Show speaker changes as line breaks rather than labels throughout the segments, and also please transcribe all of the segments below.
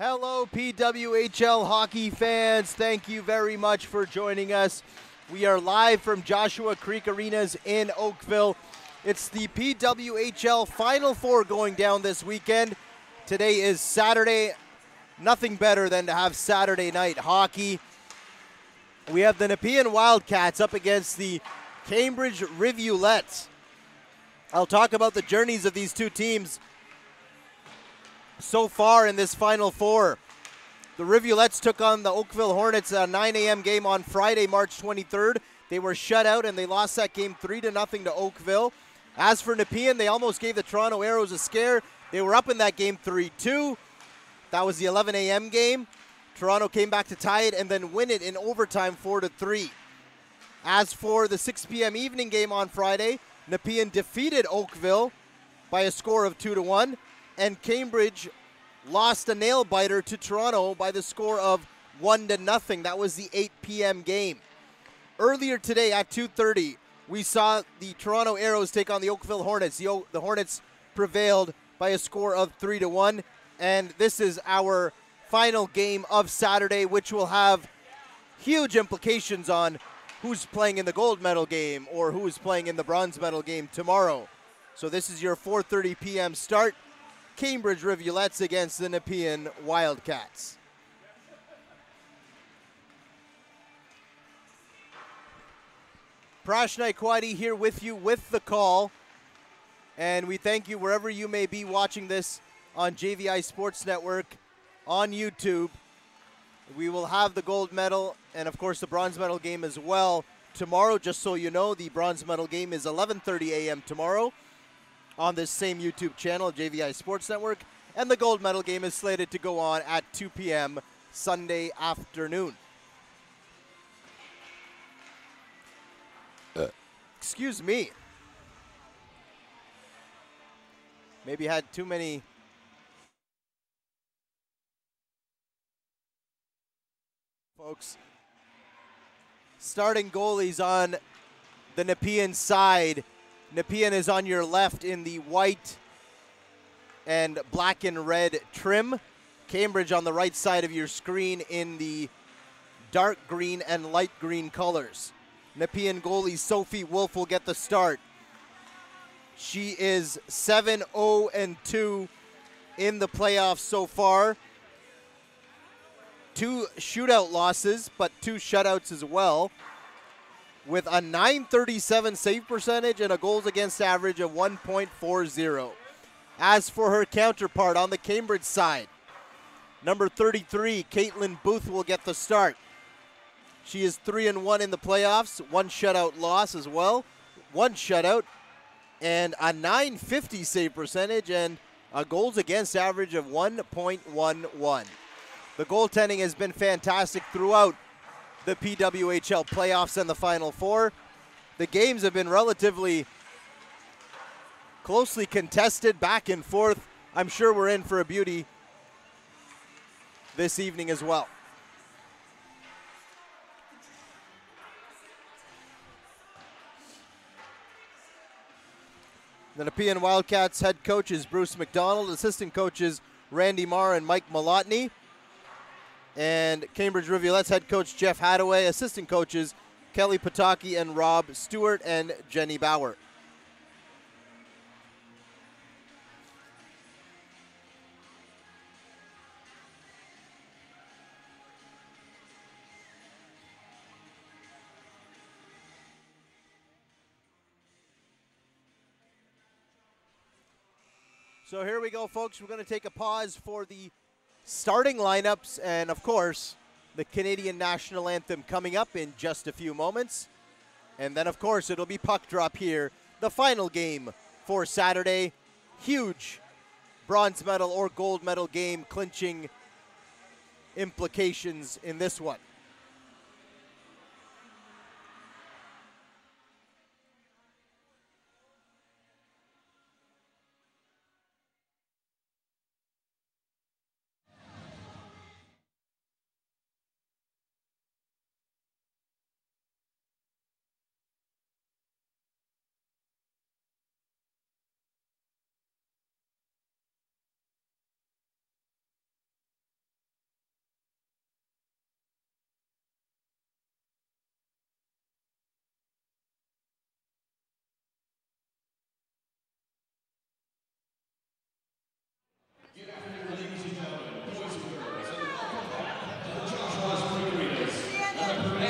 Hello, PWHL hockey fans. Thank you very much for joining us. We are live from Joshua Creek Arenas in Oakville. It's the PWHL Final Four going down this weekend. Today is Saturday. Nothing better than to have Saturday night hockey. We have the Nepean Wildcats up against the Cambridge Rivulettes. I'll talk about the journeys of these two teams so far in this Final Four. The Rivulettes took on the Oakville Hornets, a 9 a.m. game on Friday, March 23rd. They were shut out and they lost that game 3-0 to Oakville. As for Nepean, they almost gave the Toronto Arrows a scare. They were up in that game 3-2. That was the 11 a.m. game. Toronto came back to tie it and then win it in overtime 4-3. As for the 6 p.m. evening game on Friday, Nepean defeated Oakville by a score of 2-1. And Cambridge lost a nail-biter to Toronto by the score of 1-0. That was the 8 p.m. game. Earlier today at 2:30, we saw the Toronto Arrows take on the Oakville Hornets. The Hornets prevailed by a score of 3-1. And this is our final game of Saturday, which will have huge implications on who's playing in the gold medal game or who is playing in the bronze medal game tomorrow. So this is your 4:30 p.m. start. Cambridge Rivulettes against the Nepean Wildcats. Prashna Kwadi here with you with the call. And we thank you wherever you may be watching this on JVI Sports Network, on YouTube. We will have the gold medal and, of course, the bronze medal game as well tomorrow. Just so you know, the bronze medal game is 11:30 a.m. tomorrow on this same YouTube channel, JVI Sports Network, and the gold medal game is slated to go on at 2 p.m. Sunday afternoon. Excuse me. Maybe had too many folks. Starting goalies on the Nepean side. Nepean is on your left in the white and black and red trim. Cambridge on the right side of your screen in the dark green and light green colors. Nepean goalie Sophie Wolf will get the start. She is 7-0-2 in the playoffs so far. 2 shootout losses, but 2 shutouts as well, with a .937 save percentage and a goals against average of 1.40. As for her counterpart on the Cambridge side, number 33, Caitlin Booth will get the start. She is 3-1 in the playoffs, 1 shutout loss as well, 1 shutout, and a .950 save percentage and a goals against average of 1.11. The goaltending has been fantastic throughout the PWHL playoffs and the Final Four. The games have been relatively closely contested, back and forth. I'm sure we're in for a beauty this evening as well. The Nepean Wildcats head coach is Bruce McDonald, assistant coaches Randy Marr and Mike Malotny. And Cambridge Rivulettes head coach Jeff Hadaway, assistant coaches Kelly Pataki and Rob Stewart and Jenny Bauer. So here we go, folks. We're going to take a pause for the starting lineups and, of course, the Canadian National Anthem coming up in just a few moments. And then, of course, it'll be puck drop here, the final game for Saturday. Huge bronze medal or gold medal game clinching implications in this one.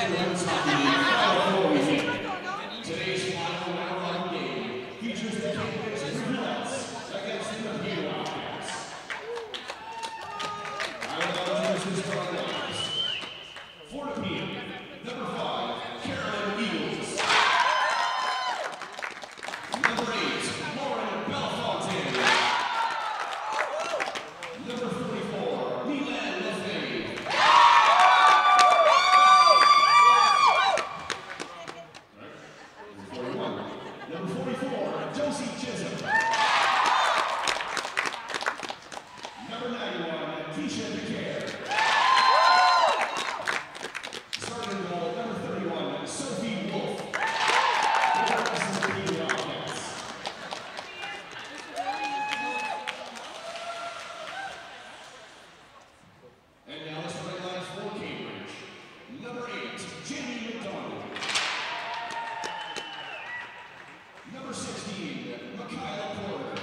Women's Hockey League Final Four weekend. Today's final round game features the Cambridge Rivulettes against the Nepean Wildcats. I would like to introduce this starting lineups. For Nepean, number 5, Carolyn Eagles. Number 8, Lauren Bellefontaine. Number 44, Nepean Wildcats. Number 44, Josie Chisholm. Number 91, Keisha DeCare. Starting in goal, number 31, Sophie Wolf. The rest of the Nepean Wildcats. And now the starting lineup for Cambridge. Number 8, Jamie McDonald. Number 16, Micaiah Porter.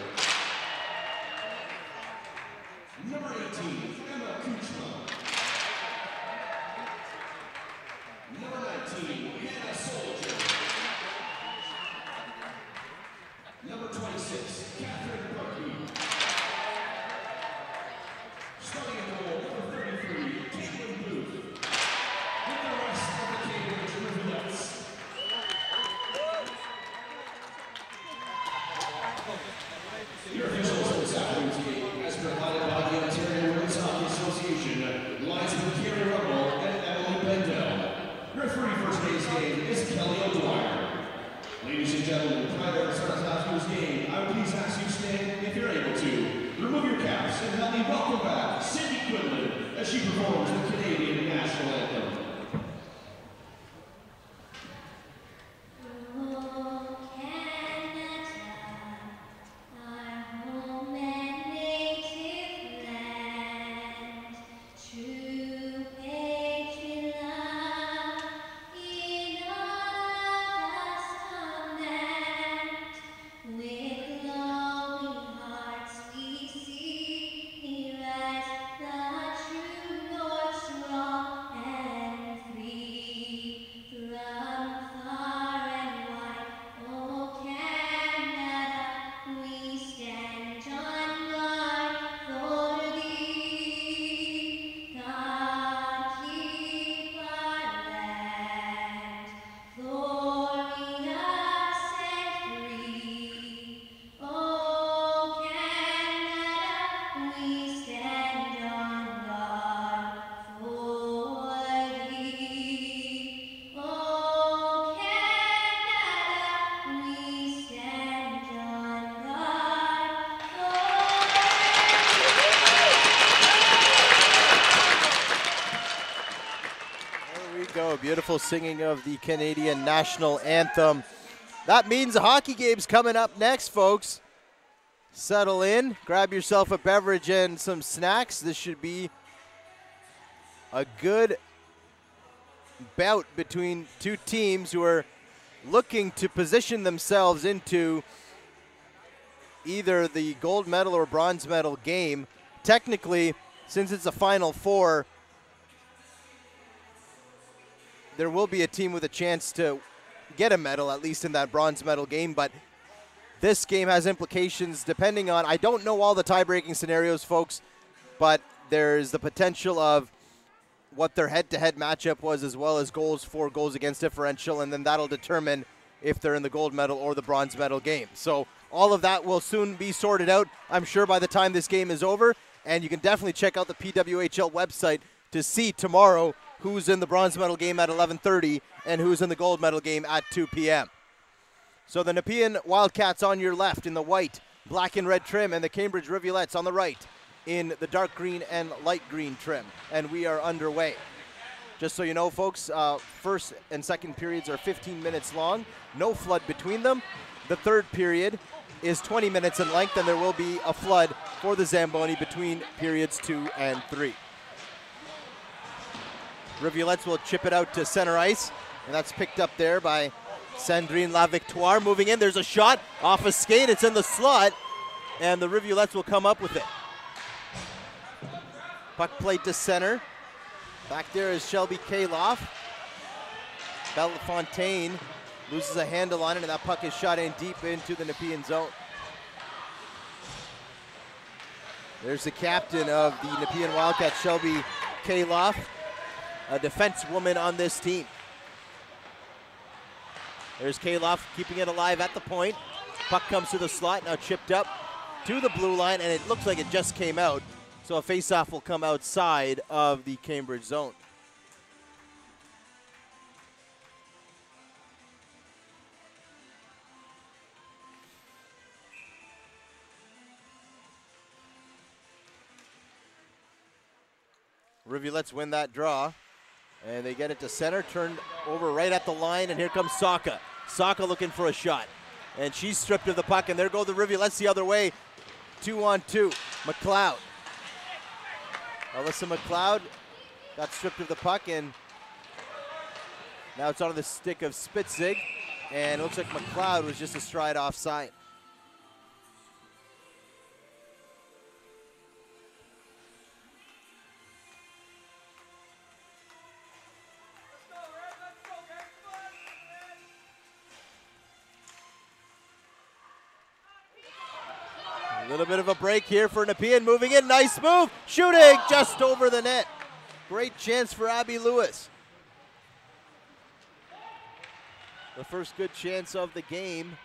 Number 18, Emma Kuchma. Number 19, Hannah Soldier. Number 26, Catherine Bucky. Starting in goal, number 33, Caitlin Booth. With the rest of the Cambridge Rivulettes. Your officials for this afternoon's game, as provided by the Ontario Women's Hockey Association, linesman Kerry Rummel and Emily Bendel. Referee for today's game is Kelly O'Dwyer. Ladies and gentlemen, prior to the start of this afternoon's game, I would please ask you to stand if you're able to. Remove your caps and help me welcome back Cindy Quinlan as she performs the Canadian National Anthem.
Beautiful singing of the Canadian National Anthem. That means the hockey game's coming up next, folks. Settle in, grab yourself a beverage and some snacks. This should be a good bout between two teams who are looking to position themselves into either the gold medal or bronze medal game. Technically, since it's a Final Four, there will be a team with a chance to get a medal, at least in that bronze medal game. But this game has implications depending on, I don't know all the tie-breaking scenarios, folks, but there's the potential of what their head-to-head matchup was, as well as goals for, goals against differential, and then that'll determine if they're in the gold medal or the bronze medal game. So all of that will soon be sorted out, I'm sure, by the time this game is over. And you can definitely check out the PWHL website to see tomorrow who's in the bronze medal game at 11:30 and who's in the gold medal game at 2 p.m. So the Nepean Wildcats on your left in the white, black and red trim, and the Cambridge Rivulettes on the right in the dark green and light green trim. And we are underway. Just so you know, folks, first and second periods are 15 minutes long, no flood between them. The third period is 20 minutes in length, and there will be a flood for the Zamboni between periods 2 and 3. Rivulettes will chip it out to center ice, and that's picked up there by Sandrine Lavictoire. Moving in, there's a shot off a skate, it's in the slot, and the Rivulettes will come up with it. Puck played to center. Back there is Shelby Kaloff. Bellefontaine loses a handle on it, and that puck is shot in deep into the Nepean zone. There's the captain of the Nepean Wildcats, Shelby Kaloff, a defensewoman on this team. There's Kaloff keeping it alive at the point. Puck comes to the slot, now chipped up to the blue line, and it looks like it just came out. So a face-off will come outside of the Cambridge zone. Rivulettes win that draw, and they get it to center, turned over right at the line, and here comes Saka. Saka looking for a shot, and she's stripped of the puck, and there go the Rivulettes the other way. 2-on-2, McLeod. Alyssa McLeod got stripped of the puck, and now it's on the stick of Spitzig, and it looks like McLeod was just a stride offside. A little bit of a break here for Nepean, moving in, nice move, shooting just over the net. Great chance for Abby Lewis. The first good chance of the game,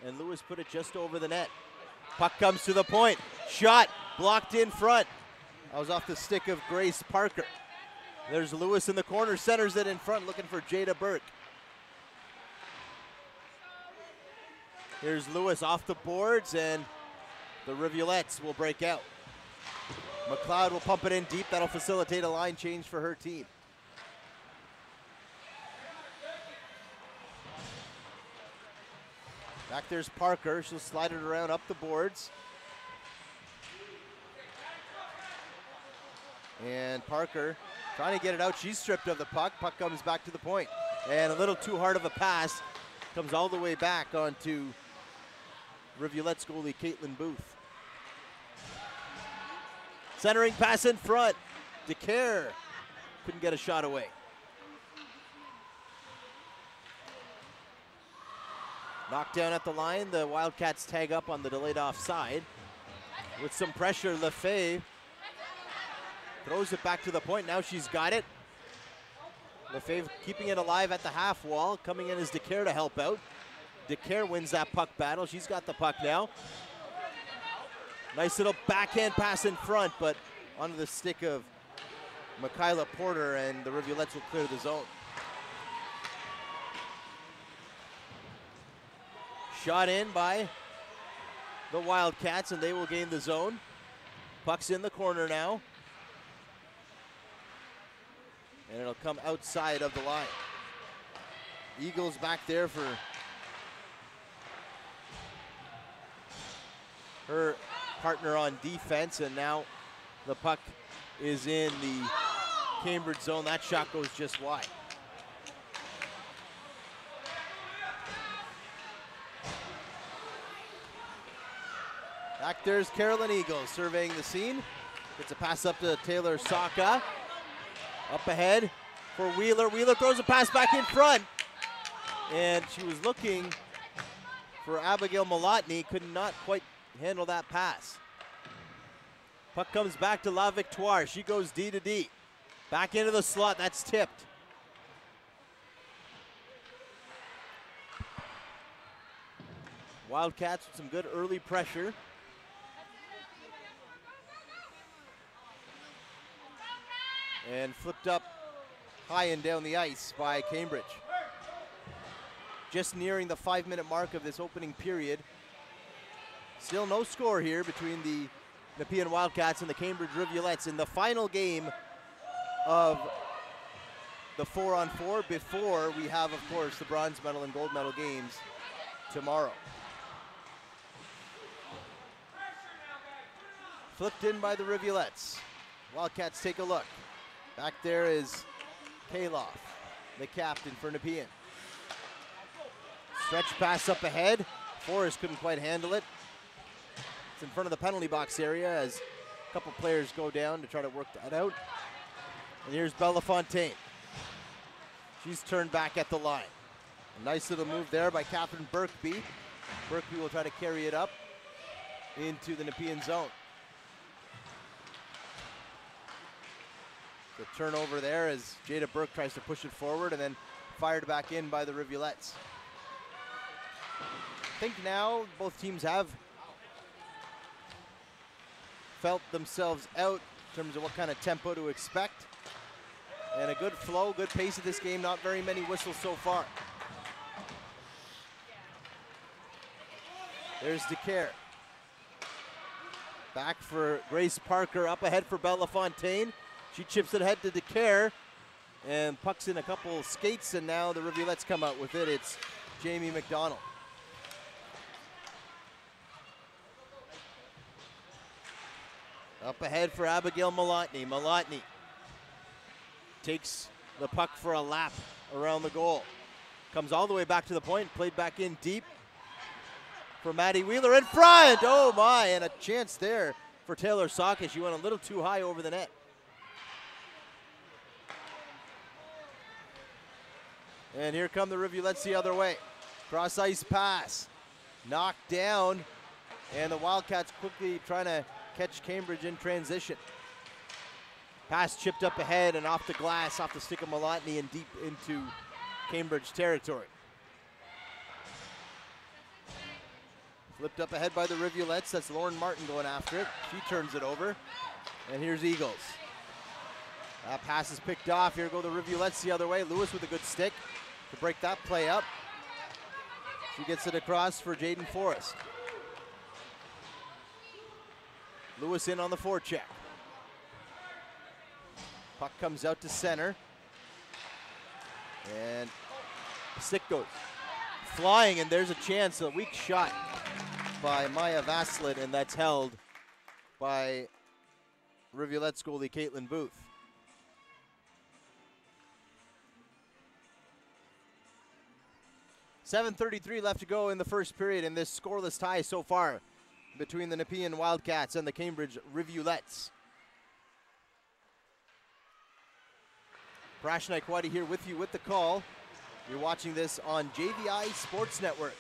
and Lewis put it just over the net. Puck comes to the point, shot blocked in front. That was off the stick of Grace Parker. There's Lewis in the corner, centers it in front, looking for Jada Burke. Here's Lewis off the boards, and the Rivulettes will break out. McLeod will pump it in deep. That'll facilitate a line change for her team. Back there's Parker. She'll slide it around up the boards. And Parker trying to get it out. She's stripped of the puck. Puck comes back to the point. And a little too hard of a pass. Comes all the way back onto Rivulette's goalie, Caitlin Booth. Centering pass in front. DeCare couldn't get a shot away. Knocked down at the line. The Wildcats tag up on the delayed offside. With some pressure, Lefebvre throws it back to the point. Now she's got it. Lefebvre keeping it alive at the half wall. Coming in is DeCare to help out. DeCare wins that puck battle. She's got the puck now. Nice little backhand pass in front, but onto the stick of Michaela Porter, and the Rivulettes will clear the zone. Shot in by the Wildcats, and they will gain the zone. Puck's in the corner now. And it'll come outside of the line. Eagles back there for her partner on defense, and now the puck is in the Cambridge zone. That shot goes just wide. Back there's Carolyn Eagles surveying the scene. Gets a pass up to Taylor Saka. Up ahead for Wheeler. Wheeler throws a pass back in front. And she was looking for Abigail Malotny. Could not quite handle that pass. Puck comes back to La Victoire. She goes D to D. Back into the slot. That's tipped. Wildcats with some good early pressure. And flipped up high and down the ice by Cambridge. Just nearing the 5-minute mark of this opening period. Still no score here between the Nepean Wildcats and the Cambridge Rivulettes in the final game of the 4-on-4 before we have, of course, the bronze medal and gold medal games tomorrow. Flipped in by the Rivulettes. Wildcats take a look. Back there is Kaloff, the captain for Nepean. Stretch pass up ahead. Forrest couldn't quite handle it. It's in front of the penalty box area as a couple players go down to try to work that out. And here's Bellefontaine. She's turned back at the line. A nice little move there by Catherine Birkby. Birkby will try to carry it up into the Nepean zone. The turnover there as Jada Burke tries to push it forward and then fired back in by the Rivulettes. I think now both teams have felt themselves out in terms of what kind of tempo to expect. And a good flow, good pace of this game, not very many whistles so far. There's DeCare. Back for Grace Parker, up ahead for Bella Fontaine. She chips it ahead to DeCare and pucks in a couple skates, and now the Rivulettes come out with it. It's Jamie McDonald. Up ahead for Abigail Malotny. Malotny takes the puck for a lap around the goal. Comes all the way back to the point, played back in deep for Maddie Wheeler in front. Oh my, and a chance there for Taylor Socket. She went a little too high over the net. And here come the Rivulettes the other way. Cross ice pass, knocked down, and the Wildcats quickly trying to catch Cambridge in transition. Pass chipped up ahead and off the glass, off the stick of Malotny and deep into Cambridge territory. Flipped up ahead by the Rivulettes. That's Lauren Martin going after it. She turns it over. And here's Eagles. That pass is picked off. Here go the Rivulettes the other way. Lewis with a good stick to break that play up. She gets it across for Jaden Forrest. Lewis in on the forecheck. Puck comes out to center. And the stick goes flying, and there's a chance, a weak shot by Maya Vaslin, and that's held by Rivulette's goalie Caitlin Booth. .7:33 left to go in the first period in this scoreless tie so far between the Nepean Wildcats and the Cambridge Rivulettes. Prash Naikwadi here with you with the call. You're watching this on JVI Sports Network.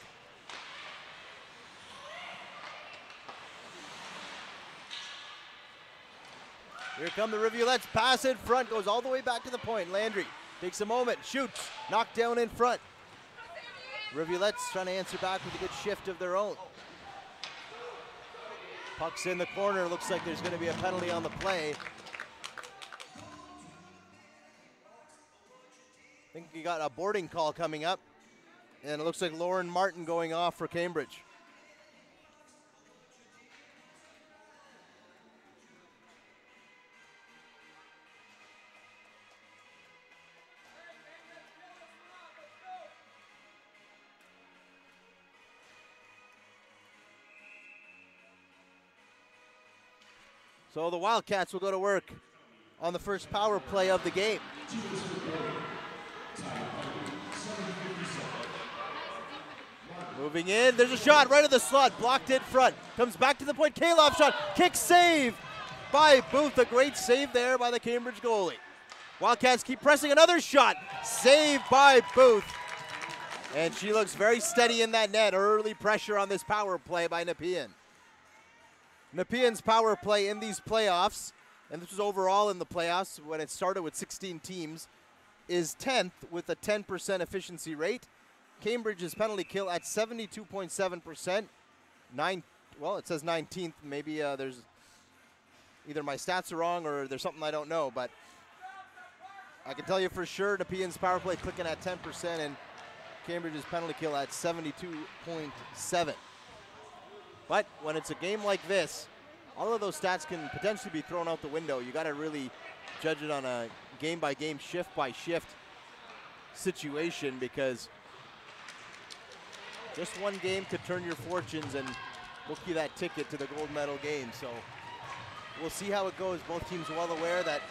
Here come the Rivulettes, pass in front, goes all the way back to the point. Landry takes a moment, shoots, knocked down in front. Rivulettes trying to answer back with a good shift of their own. Puck's in the corner, looks like there's gonna be a penalty on the play. I think you got a boarding call coming up, and it looks like Lauren Martin going off for Cambridge. So the Wildcats will go to work on the first power play of the game. Moving in, there's a shot right at the slot, blocked in front. Comes back to the point, Kaloff shot, kick save by Booth. A great save there by the Cambridge goalie. Wildcats keep pressing, another shot, saved by Booth. And she looks very steady in that net. Early pressure on this power play by Nepean. Nepean's power play in these playoffs, and this was overall in the playoffs when it started with 16 teams, is 10th with a 10% efficiency rate. Cambridge's penalty kill at 72.7%. Well, it says 19th. Maybe there's either my stats are wrong or there's something I don't know, but I can tell you for sure Nepean's power play clicking at 10% and Cambridge's penalty kill at 72.7. But when it's a game like this, all of those stats can potentially be thrown out the window. You got to really judge it on a game-by-game, shift-by-shift situation, because just one game could turn your fortunes and book you that ticket to the gold medal game. So we'll see how it goes. Both teams well aware that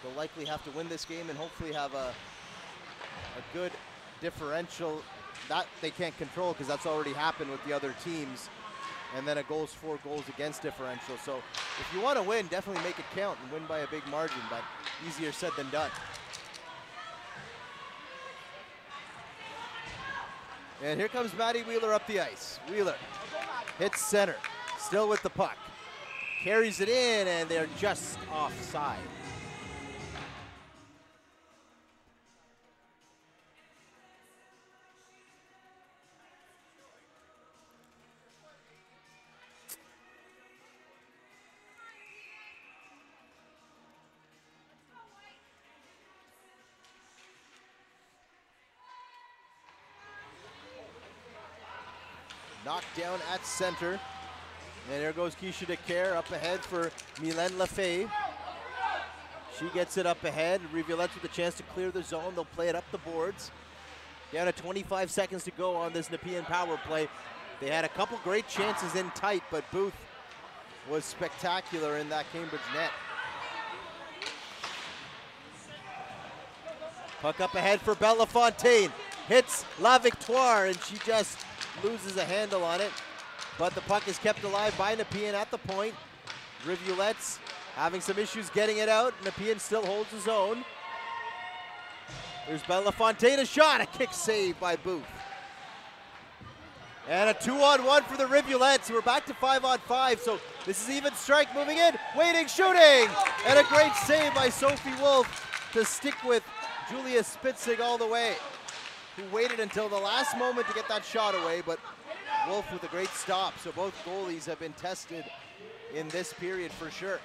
they'll likely have to win this game and hopefully have a good differential. That they can't control because that's already happened with the other teams, and then a goals for, goals against differential. So if you want to win, definitely make it count and win by a big margin, but easier said than done. And here comes Maddie Wheeler up the ice. Wheeler hits center, still with the puck. Carries it in, and they're just offside. Knocked down at center. And there goes Keisha DeCare up ahead for Mylène Lefebvre. She gets it up ahead. Rivulettes with a chance to clear the zone. They'll play it up the boards. Down to 25 seconds to go on this Nepean power play. They had a couple great chances in tight, but Booth was spectacular in that Cambridge net. Puck up ahead for Bella Fontaine. Hits La Victoire, and she just loses a handle on it. But the puck is kept alive by Nepean at the point. Rivulettes having some issues getting it out. Nepean still holds his own. There's Bella Fontaine, a shot, a kick save by Booth. And a 2-on-1 for the Rivulettes. We're back to 5-on-5, so this is even strike moving in. Waiting, shooting! And a great save by Sophie Wolf to stick with Julia Spitzig all the way, who waited until the last moment to get that shot away, but Wolf with a great stop. So both goalies have been tested in this period for sure.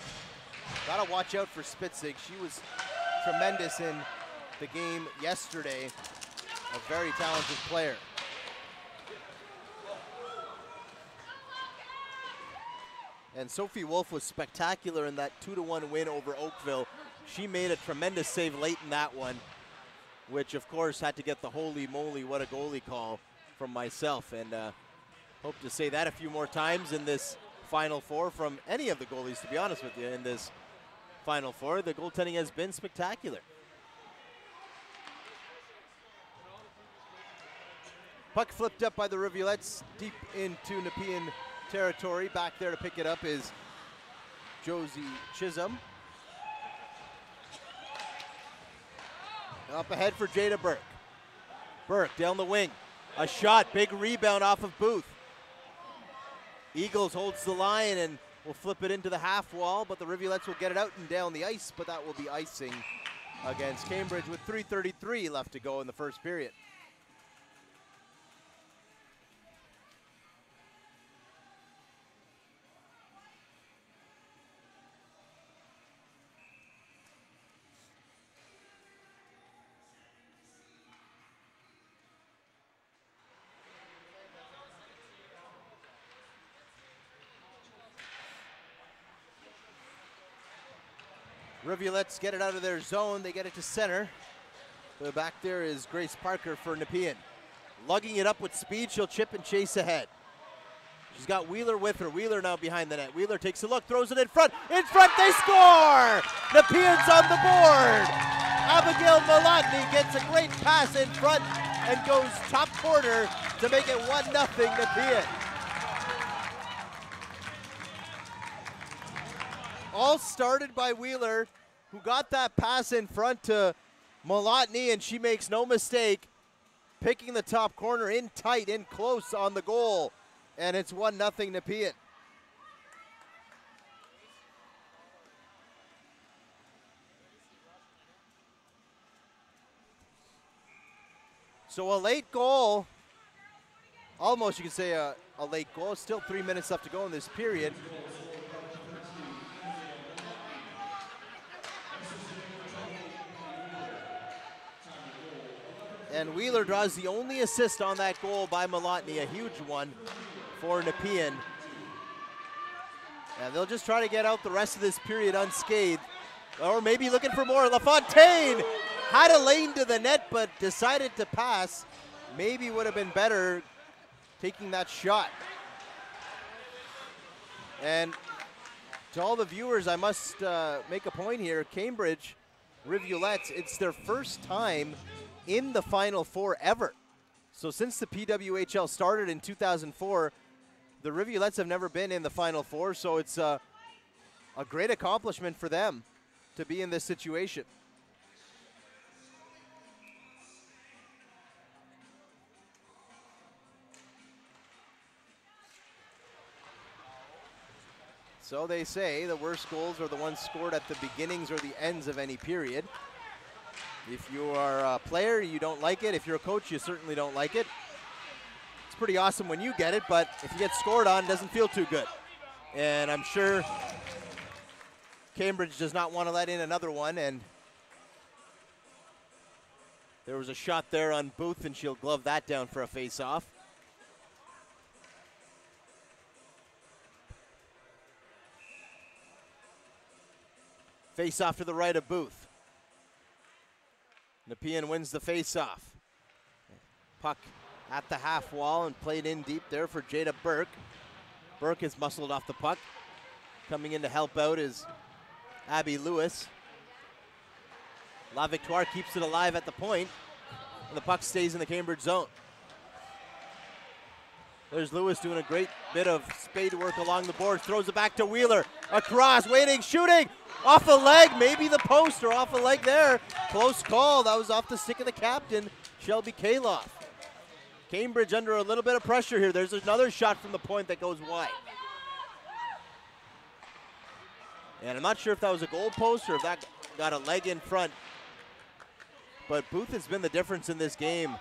Gotta watch out for Spitzig. She was tremendous in the game yesterday. A very talented player. And Sophie Wolf was spectacular in that 2-1 win over Oakville. She made a tremendous save late in that one, which of course had to get the holy moly, what a goalie call from myself. And hope to say that a few more times in this Final Four from any of the goalies, to be honest with you, in this Final Four. The goaltending has been spectacular. Puck flipped up by the Rivulettes deep into Nepean territory. Back there to pick it up is Josie Chisholm. Up ahead for Jada Burke. Burke down the wing. A shot, big rebound off of Booth. Eagles holds the line and will flip it into the half wall, but the Rivulettes will get it out and down the ice, but that will be icing against Cambridge with 3:33 left to go in the first period. Rivulettes get it out of their zone. They get it to center. The back there is Grace Parker for Nepean. Lugging it up with speed. She'll chip and chase ahead. She's got Wheeler with her. Wheeler now behind the net. Wheeler takes a look, throws it in front. In front, they score! Nepean's on the board. Abigail Malotny gets a great pass in front and goes top corner to make it 1-0 Nepean. All started by Wheeler, who got that pass in front to Malotny, and she makes no mistake, picking the top corner in tight, in close on the goal, and it's 1-0 Nepean. So a late goal, almost you could say a late goal, still 3 minutes left to go in this period. And Wheeler draws the only assist on that goal by Malotny, a huge one for Nepean. And they'll just try to get out the rest of this period unscathed. Or maybe looking for more. LaFontaine had a lane to the net, but decided to pass. Maybe would have been better taking that shot. And to all the viewers, I must make a point here. Cambridge Rivulettes, it's their first time in the Final Four ever. So since the PWHL started in 2004, the Rivulettes have never been in the Final Four, so it's a great accomplishment for them to be in this situation. So they say the worst goals are the ones scored at the beginnings or the ends of any period. If you are a player, you don't like it. If you're a coach, you certainly don't like it. It's pretty awesome when you get it, but if you get scored on, it doesn't feel too good. And I'm sure Cambridge does not want to let in another one, and there was a shot there on Booth, and she'll glove that down for a face-off. Face-off to the right of Booth. Nepean wins the face-off. Puck at the half wall and played in deep there for Jada Burke. Burke is muscled off the puck. Coming in to help out is Abby Lewis. La Victoire keeps it alive at the point, and the puck stays in the Cambridge zone. There's Lewis doing a great bit of spade work along the boards. Throws it back to Wheeler. Across, waiting, shooting. Off a leg, maybe the post or off a leg there. Close call. That was off the stick of the captain, Shelby Kaloff. Cambridge under a little bit of pressure here. There's another shot from the point that goes wide. And I'm not sure if that was a goal post or if that got a leg in front. But Booth has been the difference in this game.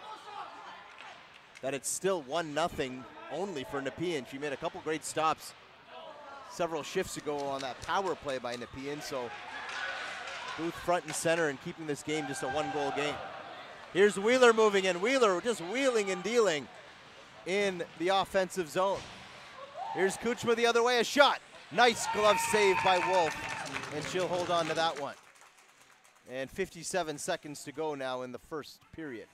That it's still 1-0 only for Nepean. She made a couple great stops several shifts ago on that power play by Nepean. So Booth front and center and keeping this game just a one-goal game. Here's Wheeler moving in. Wheeler just wheeling and dealing in the offensive zone. Here's Kuchma the other way, a shot. Nice glove save by Wolf, and she'll hold on to that one. And 57 seconds to go now in the first period.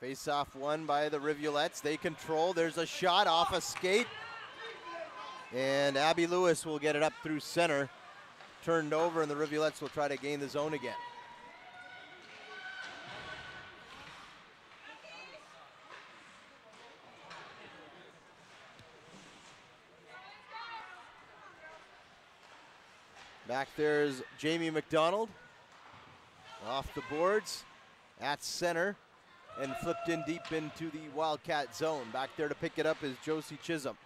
Face-off won by the Rivulettes. They control. There's a shot off a skate. And Abby Lewis will get it up through center. Turned over, and the Rivulettes will try to gain the zone again. Back there's Jamie McDonald. Off the boards, at center, and flipped in deep into the Wildcat zone. Back there to pick it up is Josie Chisholm.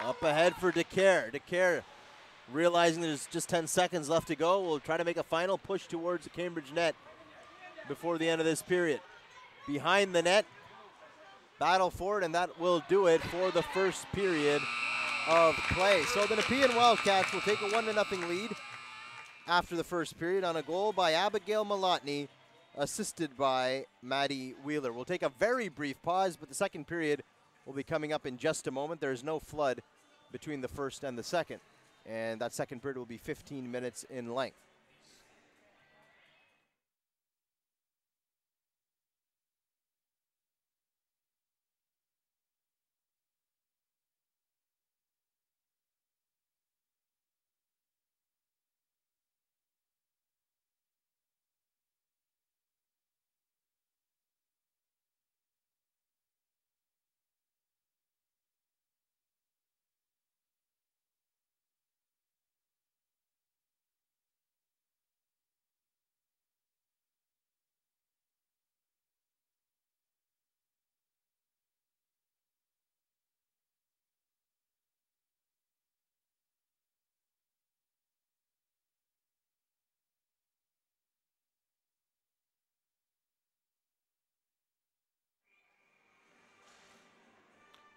Up ahead for DeCare. DeCare, realizing there's just 10 seconds left to go, will try to make a final push towards the Cambridge net before the end of this period. Behind the net, battle for it, and that will do it for the first period of play. So the Nepean Wildcats will take a 1-0 lead after the first period on a goal by Abigail Malotny, assisted by Maddie Wheeler. We'll take a very brief pause, but the second period will be coming up in just a moment. There is no flood between the first and the second, and that second period will be 15 minutes in length.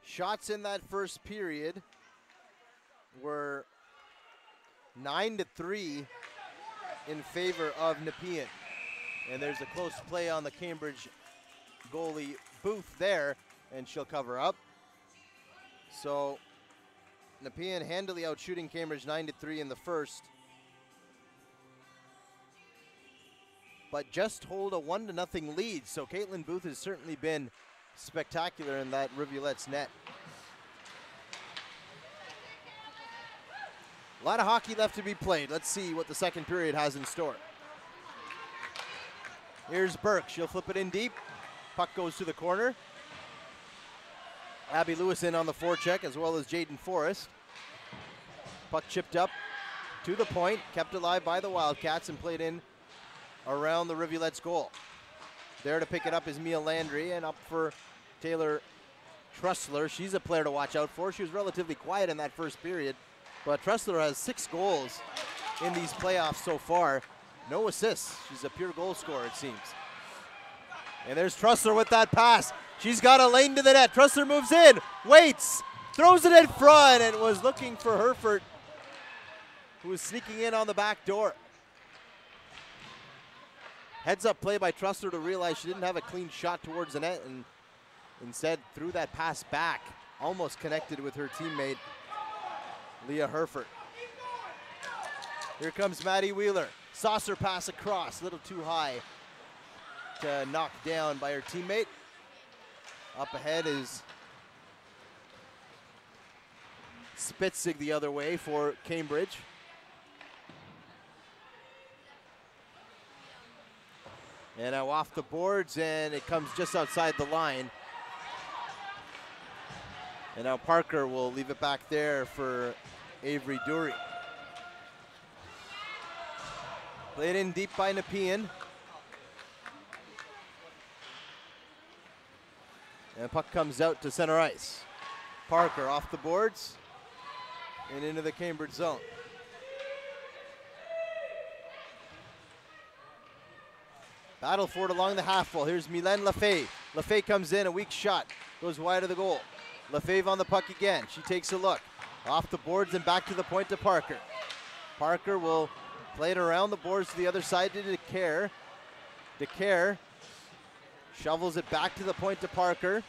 Shots in that first period were 9-3 in favor of Nepean. And there's a close play on the Cambridge goalie Booth there, and she'll cover up. So Nepean handily out shooting Cambridge 9-3 in the first. But just hold a 1-0 lead. So Caitlin Booth has certainly been spectacular in that Rivulettes net. A lot of hockey left to be played. Let's see what the second period has in store. Here's Burke. She'll flip it in deep. Puck goes to the corner. Abby Lewis in on the forecheck, as well as Jaden Forrest. Puck chipped up to the point, kept alive by the Wildcats, and played in around the Rivulettes goal. There to pick it up is Mia Landry, and up for Taylor Trussler. She's a player to watch out for. She was relatively quiet in that first period, but Trussler has 6 goals in these playoffs so far. No assists. She's a pure goal scorer, it seems. And there's Trussler with that pass. She's got a lane to the net. Trussler moves in, waits, throws it in front, and was looking for Herford, who was sneaking in on the back door. Heads up play by Trussler to realize she didn't have a clean shot towards the net, and instead threw that pass back, almost connected with her teammate, Leah Herford. Here comes Maddie Wheeler. Saucer pass across, a little too high to knock down by her teammate. Up ahead is Spitzig the other way for Cambridge. And now off the boards, and it comes just outside the line. And now Parker will leave it back there for Avery Dury. Played in deep by Nepean. And puck comes out to center ice. Parker off the boards and into the Cambridge zone. Battle for it along the half wall. Here's Mylène Lafay. Lafay comes in, a weak shot. Goes wide of the goal. Lafay on the puck again. She takes a look. Off the boards and back to the point to Parker. Parker will play it around the boards to the other side to DeCare. DeCare shovels it back to the point to Parker.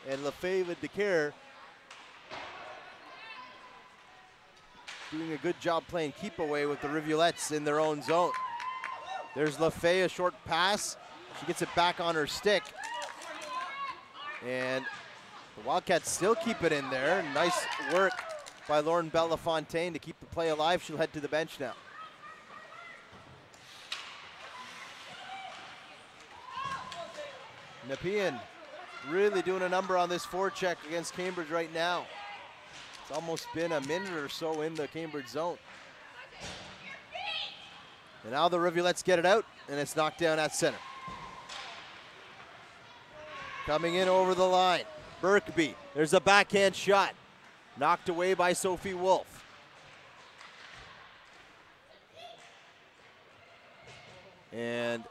And Lafay with DeCare doing a good job playing keep away with the Rivulettes in their own zone. There's Lafay, a short pass. She gets it back on her stick. And the Wildcats still keep it in there. Nice work by Lauren Bellafontaine to keep the play alive. She'll head to the bench now. Nepean really doing a number on this forecheck against Cambridge right now. It's almost been a minute or so in the Cambridge zone. And now the Rivulettes get it out, and it's knocked down at center. Coming in over the line, Birkby. There's a backhand shot. Knocked away by Sophie Wolf. And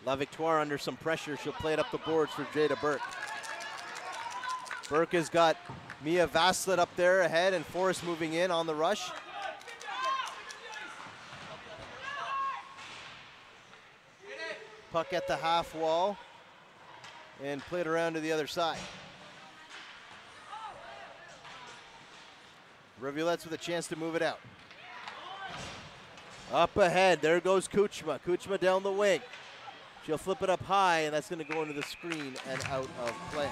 La Victoire under some pressure. She'll play it up the boards for Jada Burke. Burke has got Mia Vaslet up there ahead and Forrest moving in on the rush. Puck at the half wall and played around to the other side. Rivulettes with a chance to move it out. Up ahead, there goes Kuchma. Kuchma down the wing. She'll flip it up high, and that's going to go into the screen and out of play.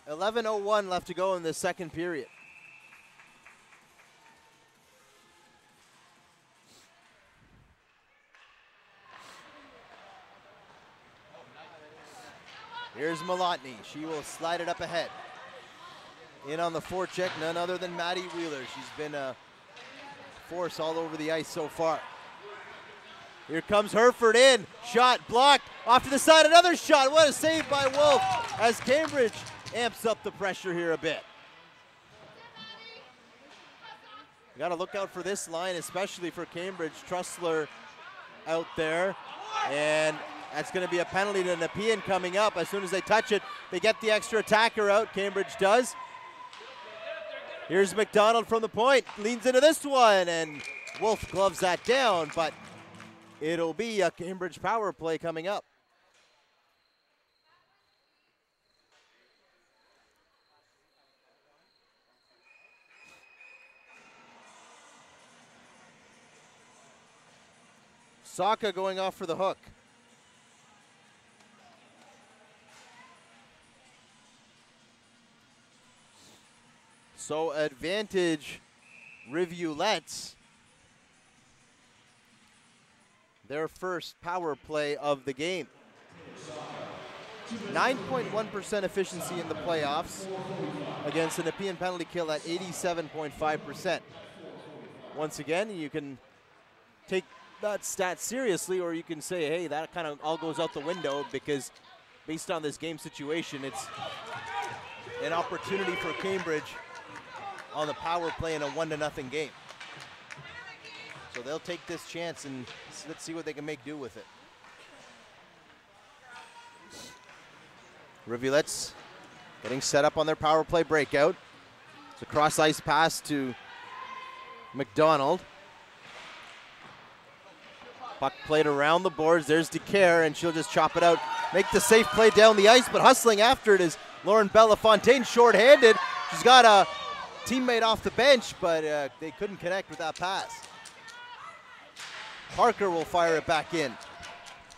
.11:01 left to go in the second period. Here's Malotny. She will slide it up ahead. In on the forecheck, none other than Maddie Wheeler. She's been a force all over the ice so far. Here comes Herford in. Shot blocked. Off to the side, another shot. What a save by Wolf as Cambridge amps up the pressure here a bit. You got to look out for this line, especially for Cambridge. Trussler out there. And that's going to be a penalty to Nepean coming up. As soon as they touch it, they get the extra attacker out. Cambridge does. Here's McDonald from the point. Leans into this one, and Wolf gloves that down, but it'll be a Cambridge power play coming up. Saka going off for the hook. So advantage Rivulettes. Their first power play of the game. 9.1% efficiency in the playoffs against the Nepean penalty kill at 87.5%. Once again, you can take that stat seriously, or you can say, hey, that kind of all goes out the window, because based on this game situation, it's an opportunity for Cambridge on the power play in a 1-0 game. So they'll take this chance, and let's see what they can make do with it. Rivulettes getting set up on their power play breakout. It's a cross ice pass to McDonald. Puck played around the boards. There's DeCare, and she'll just chop it out. Make the safe play down the ice, but hustling after it is Lauren Bellafontaine, short-handed. She's got a teammate off the bench, but they couldn't connect with that pass. Parker will fire it back in.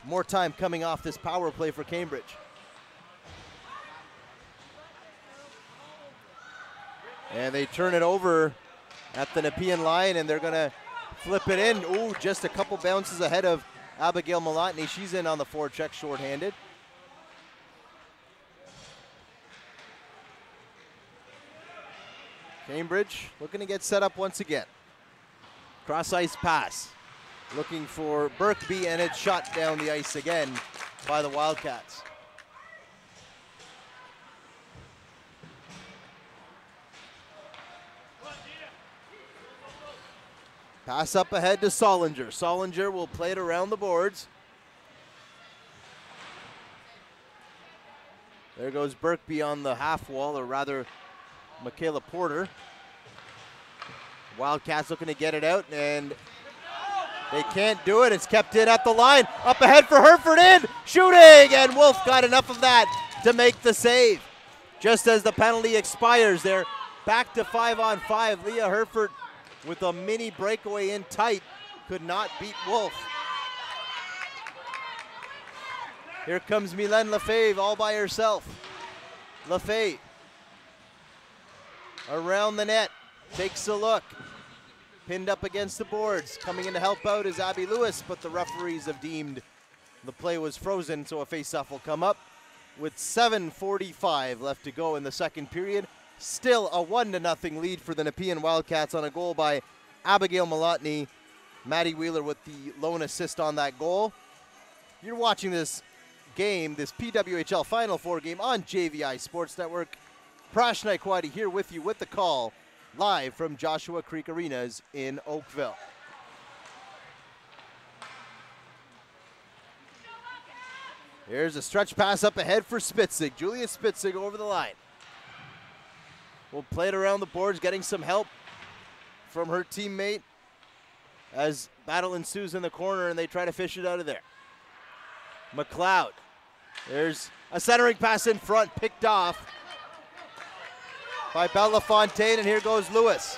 More time coming off this power play for Cambridge. And they turn it over at the Nepean line, and they're going to flip it in. Ooh, just a couple bounces ahead of Abigail Malotny. She's in on the forecheck, shorthanded. Cambridge looking to get set up once again. Cross ice pass. Looking for Birkby, and it's shot down the ice again by the Wildcats. Pass up ahead to Solinger. Solinger will play it around the boards. There goes Birkby on the half wall, or rather Michaela Porter. Wildcats looking to get it out, and they can't do it. It's kept in at the line. Up ahead for Hereford, in, shooting, and Wolf got enough of that to make the save. Just as the penalty expires, they're back to 5-on-5. Leah Hereford with a mini breakaway in tight could not beat Wolf. Here comes Mylène Lefebvre all by herself. Lefebvre around the net, takes a look. Pinned up against the boards. Coming in to help out is Abby Lewis, but the referees have deemed the play was frozen, so a faceoff will come up. With 7:45 left to go in the second period, still a 1-0 lead for the Nepean Wildcats on a goal by Abigail Malotny. Maddie Wheeler with the lone assist on that goal. You're watching this game, this PWHL Final Four game on JVI Sports Network. Prash Naikwadi here with you with the call, live from Joshua Creek Arenas in Oakville. Here's a stretch pass up ahead for Spitzig. Julia Spitzig over the line. Will play it around the boards, getting some help from her teammate as battle ensues in the corner, and they try to fish it out of there. McLeod. There's a centering pass in front, picked off by Bellafontaine, and here goes Lewis.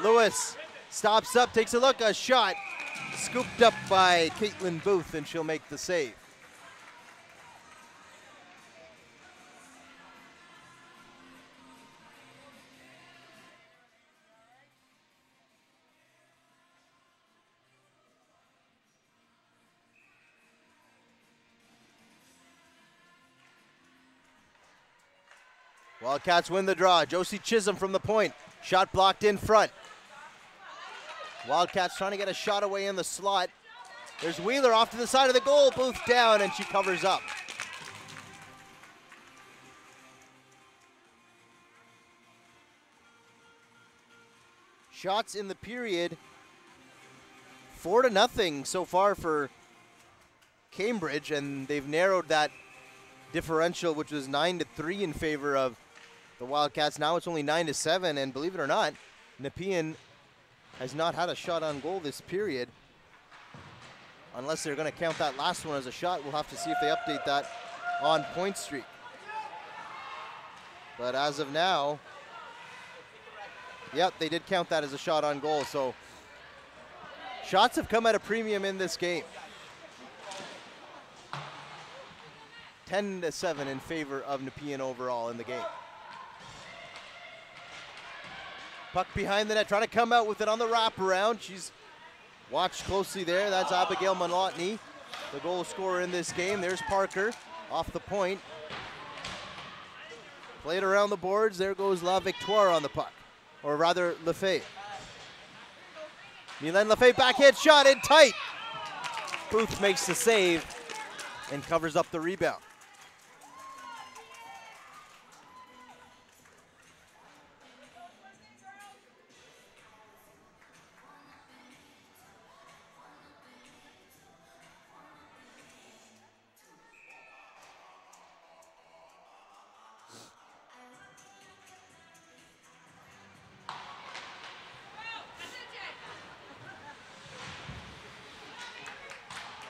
Lewis stops up, takes a look, a shot. Scooped up by Caitlin Booth, and she'll make the save. Wildcats win the draw. Josie Chisholm from the point. Shot blocked in front. Wildcats trying to get a shot away in the slot. There's Wheeler off to the side of the goal. Booth down, and she covers up. Shots in the period. 4-0 so far for Cambridge, and they've narrowed that differential, which was 9-3 in favor of the Wildcats. Now it's only 9-7, and believe it or not, Nepean has not had a shot on goal this period. Unless they're going to count that last one as a shot, we'll have to see if they update that on Point Street. But as of now, yep, they did count that as a shot on goal. So shots have come at a premium in this game. 10-7 in favor of Nepean overall in the game. Puck behind the net, trying to come out with it on the wraparound. She's watched closely there. That's Abigail Malotny, the goal scorer in this game. There's Parker off the point. Played around the boards. There goes La Victoire on the puck, or rather Lefebvre. Mylène Lefebvre backhand shot in tight. Booth makes the save and covers up the rebound.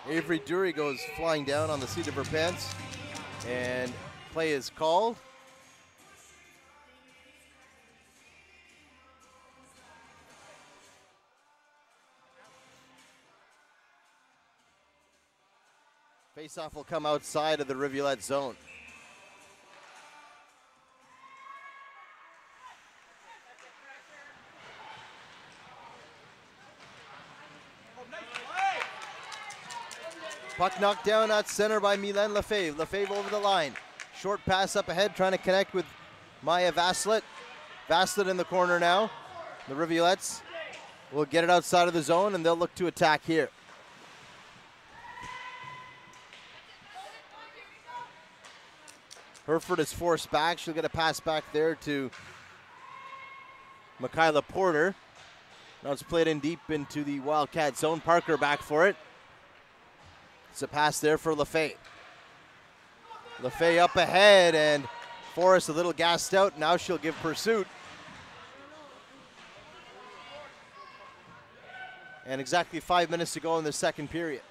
Avery Dury goes flying down on the seat of her pants, and play is called. Faceoff will come outside of the Rivulet zone. Puck knocked down at center by Mylène Lefebvre. Lefebvre over the line. Short pass up ahead, trying to connect with Maya Vaslet. Vaslet in the corner now. The Rivulettes will get it outside of the zone, and they'll look to attack here. Herford is forced back. She'll get a pass back there to Michaela Porter. Now it's played in deep into the Wildcat zone. Parker back for it. It's a pass there for Lefebvre. Lefebvre up ahead, and Forrest a little gassed out. Now she'll give pursuit. And exactly 5 minutes to go in the second period.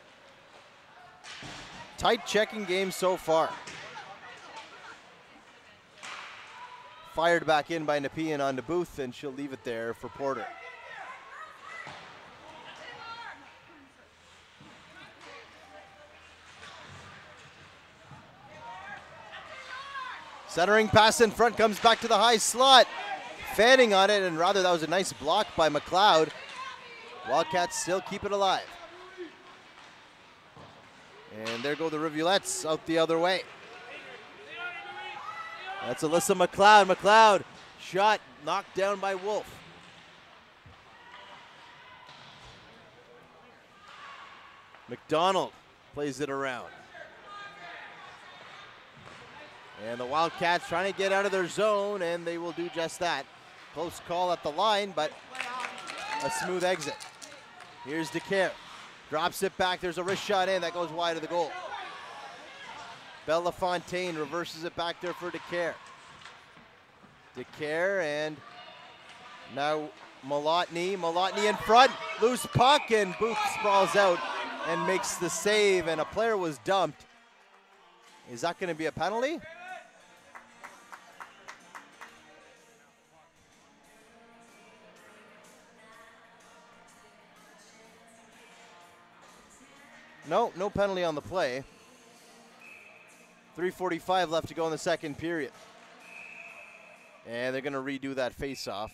Tight checking game so far. Fired back in by Nepean on the Booth, and she'll leave it there for Porter. Centering pass in front, comes back to the high slot. Fanning on it, and rather that was a nice block by McLeod. Wildcats still keep it alive. And there go the Rivulettes out the other way. That's Alyssa McLeod. McLeod shot knocked down by Wolf. McDonald plays it around. And the Wildcats trying to get out of their zone, and they will do just that. Close call at the line, but a smooth exit. Here's DeCare. Drops it back. There's a wrist shot in that goes wide of the goal. Bella Fontaine reverses it back there for DeCare. DeCare, and now Malotny. Malotny in front. Loose puck, and Booth sprawls out and makes the save, and a player was dumped. Is that going to be a penalty? No, no penalty on the play. 3:45 left to go in the second period. And they're going to redo that face-off.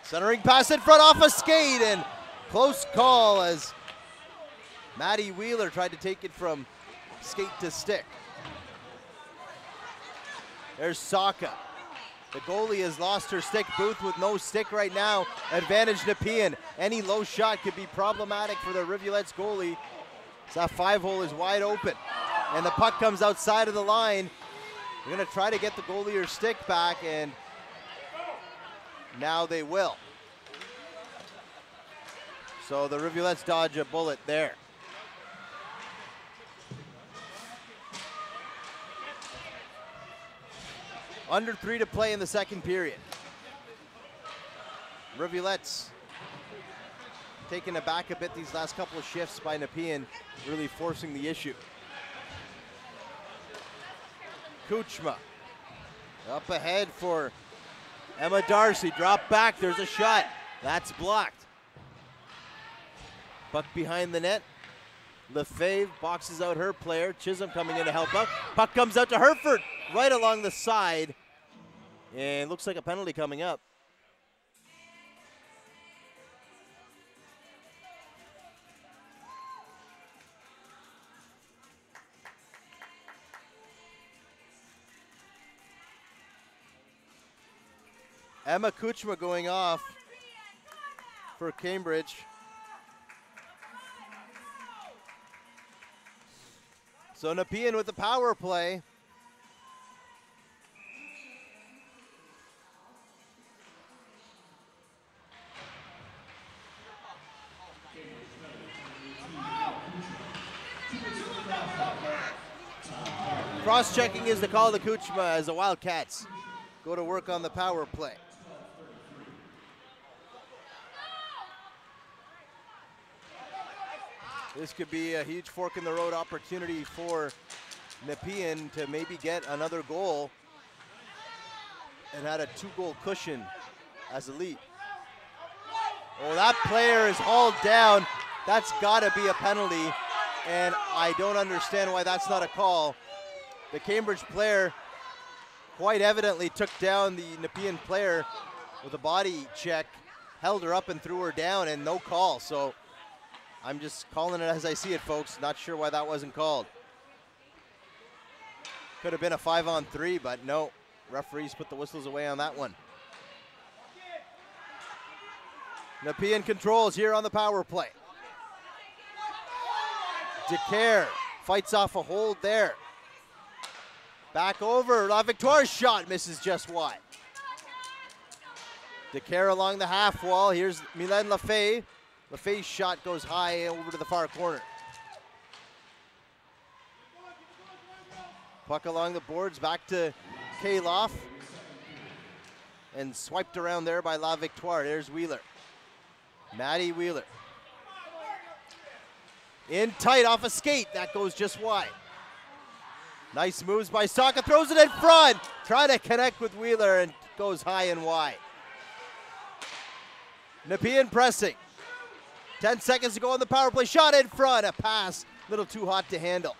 Centering pass in front off a skate, and close call as Maddie Wheeler tried to take it from skate to stick. There's Saka. The goalie has lost her stick. Booth with no stick right now. Advantage Nepean. Any low shot could be problematic for the Rivulettes goalie. So that 5-hole is wide open. And the puck comes outside of the line. They're going to try to get the goalie her stick back, and now they will. So the Rivulettes dodge a bullet there. Under 3 to play in the second period. Rivulettes taking it back a bit these last couple of shifts by Nepean, really forcing the issue. Kuchma up ahead for Emma Darcy, drop back, there's a shot. That's blocked. Puck behind the net. Lefebvre boxes out her player. Chisholm coming in to help out. Puck comes out to Herford, right along the side. And looks like a penalty coming up. Emma Kuchma going off for Cambridge. So Nepean with the power play. Cross-checking is the call to Kuchma as the Wildcats go to work on the power play. This could be a huge fork in the road opportunity for Nepean to maybe get another goal and had a 2-goal cushion as a lead. Oh, that player is hauled down. That's gotta be a penalty, and I don't understand why that's not a call. The Cambridge player quite evidently took down the Nepean player with a body check, held her up and threw her down, and no call. So I'm just calling it as I see it, folks. Not sure why that wasn't called. Could have been a 5-on-3, but no. Referees put the whistles away on that one. Nepean controls here on the power play. DeCare fights off a hold there. Back over, La Victoria's shot misses just wide. DeCare along the half wall. Here's Mylène Lefebvre. Lefebvre's shot goes high over to the far corner. Puck along the boards, back to Kaloff. And swiped around there by La Victoire. There's Wheeler. Maddie Wheeler. In tight off a skate, that goes just wide. Nice moves by Saka, throws it in front. Trying to connect with Wheeler and goes high and wide. Nepean pressing. 10 seconds to go on the power play, shot in front, a pass, a little too hot to handle.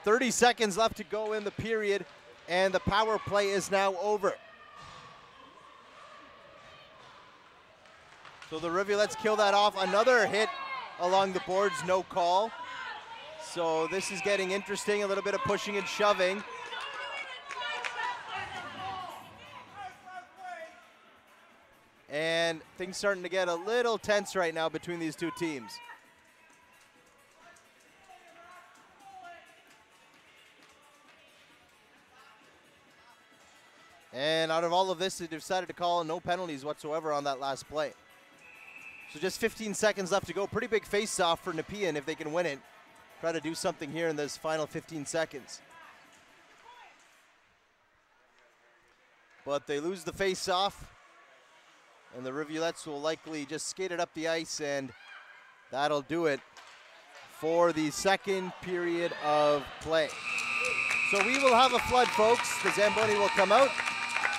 30 seconds left to go in the period, and the power play is now over. So the Rivulettes kill that off. Another hit along the boards, no call. So this is getting interesting, a little bit of pushing and shoving. And things starting to get a little tense right now between these two teams. And out of all of this, they decided to call no penalties whatsoever on that last play. So just 15 seconds left to go. Pretty big face-off for Nepean if they can win it. Try to do something here in this final 15 seconds. But they lose the face-off. And the Rivulettes will likely just skate it up the ice, and that'll do it for the second period of play. So we will have a flood, folks. The Zamboni will come out,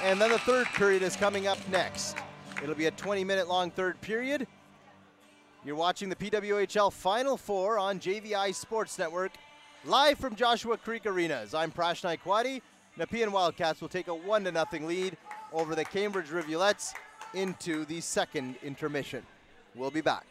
and then the third period is coming up next. It'll be a 20-minute long third period. You're watching the PWHL Final Four on JVI Sports Network, live from Joshua Creek Arenas. I'm Prashni Kwadi. Nepean Wildcats will take a 1-0 lead over the Cambridge Rivulettes into the second intermission. We'll be back.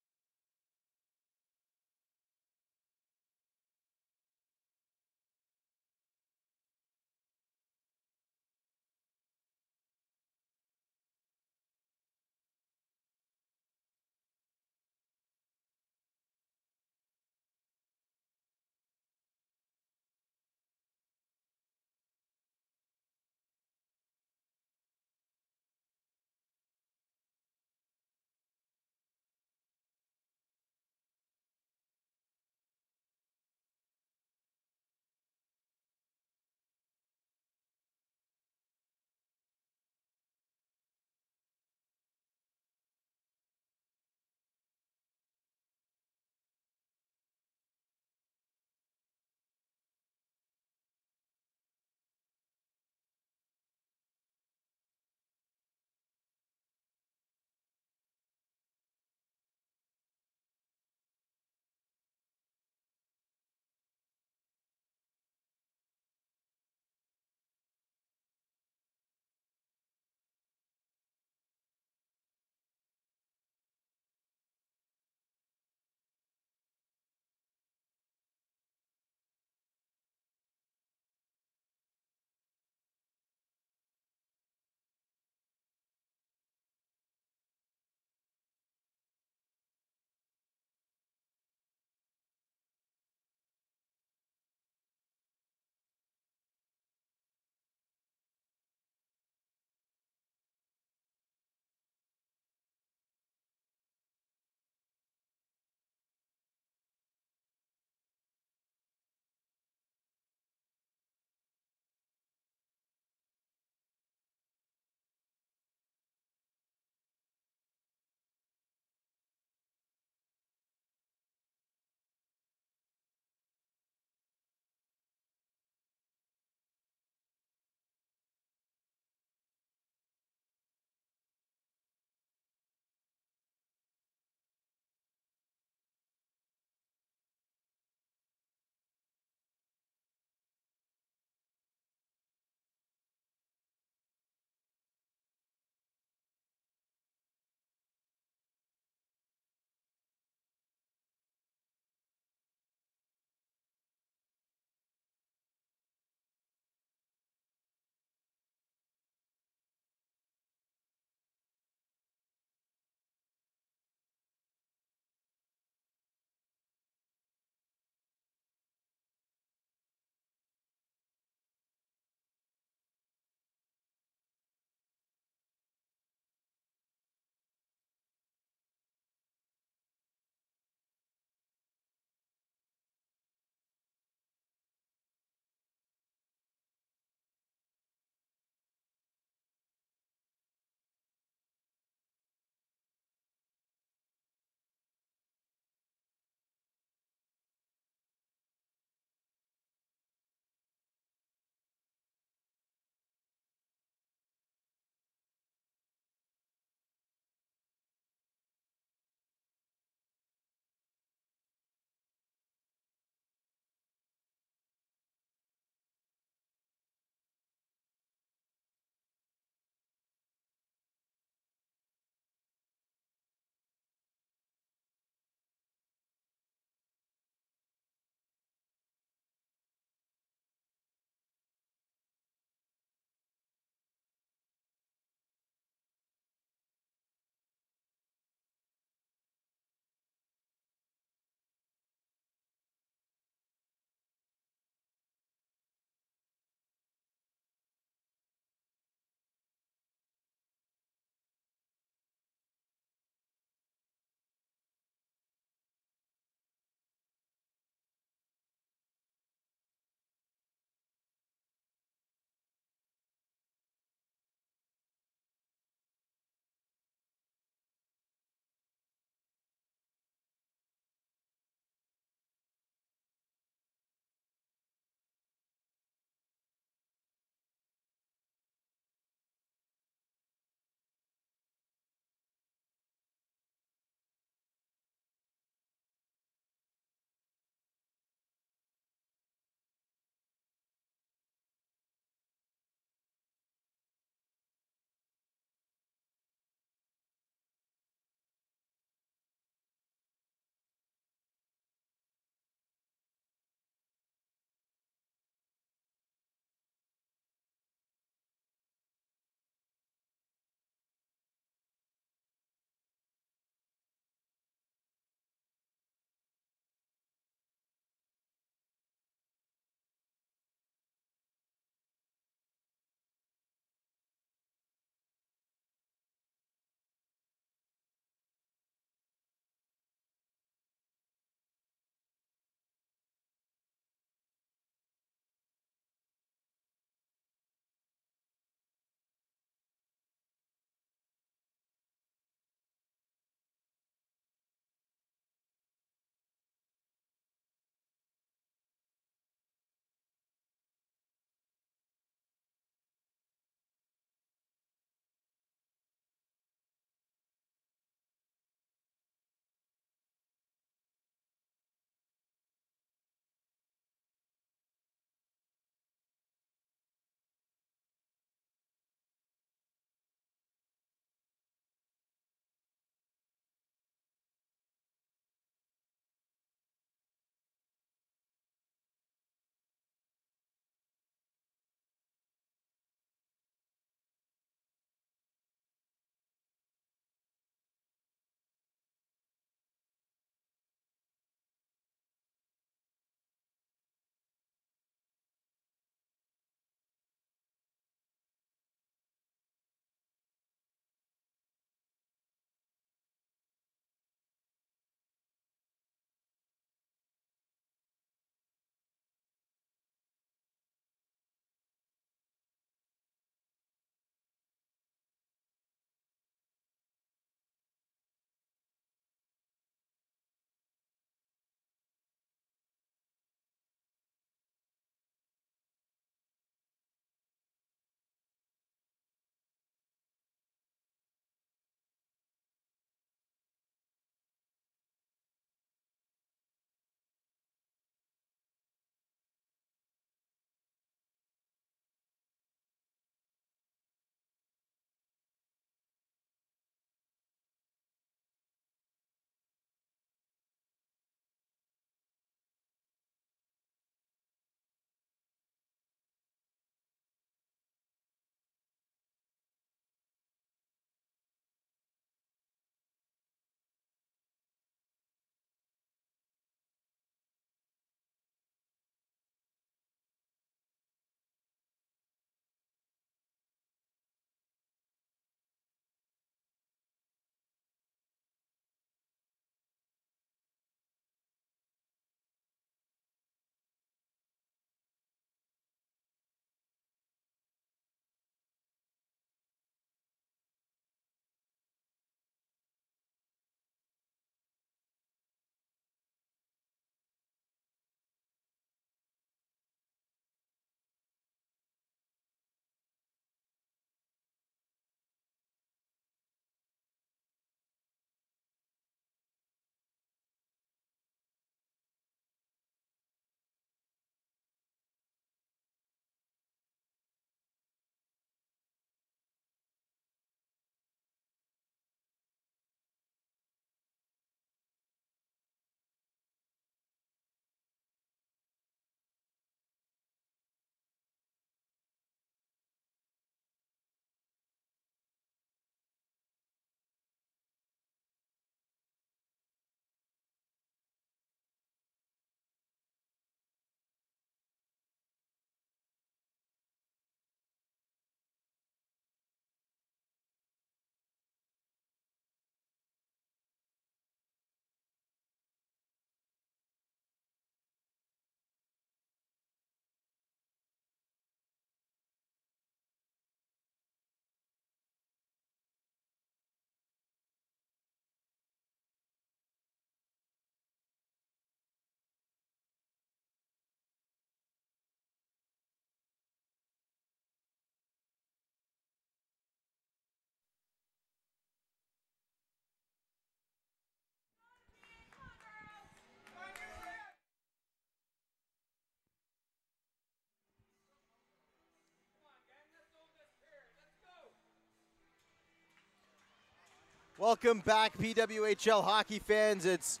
Welcome back, PWHL hockey fans. It's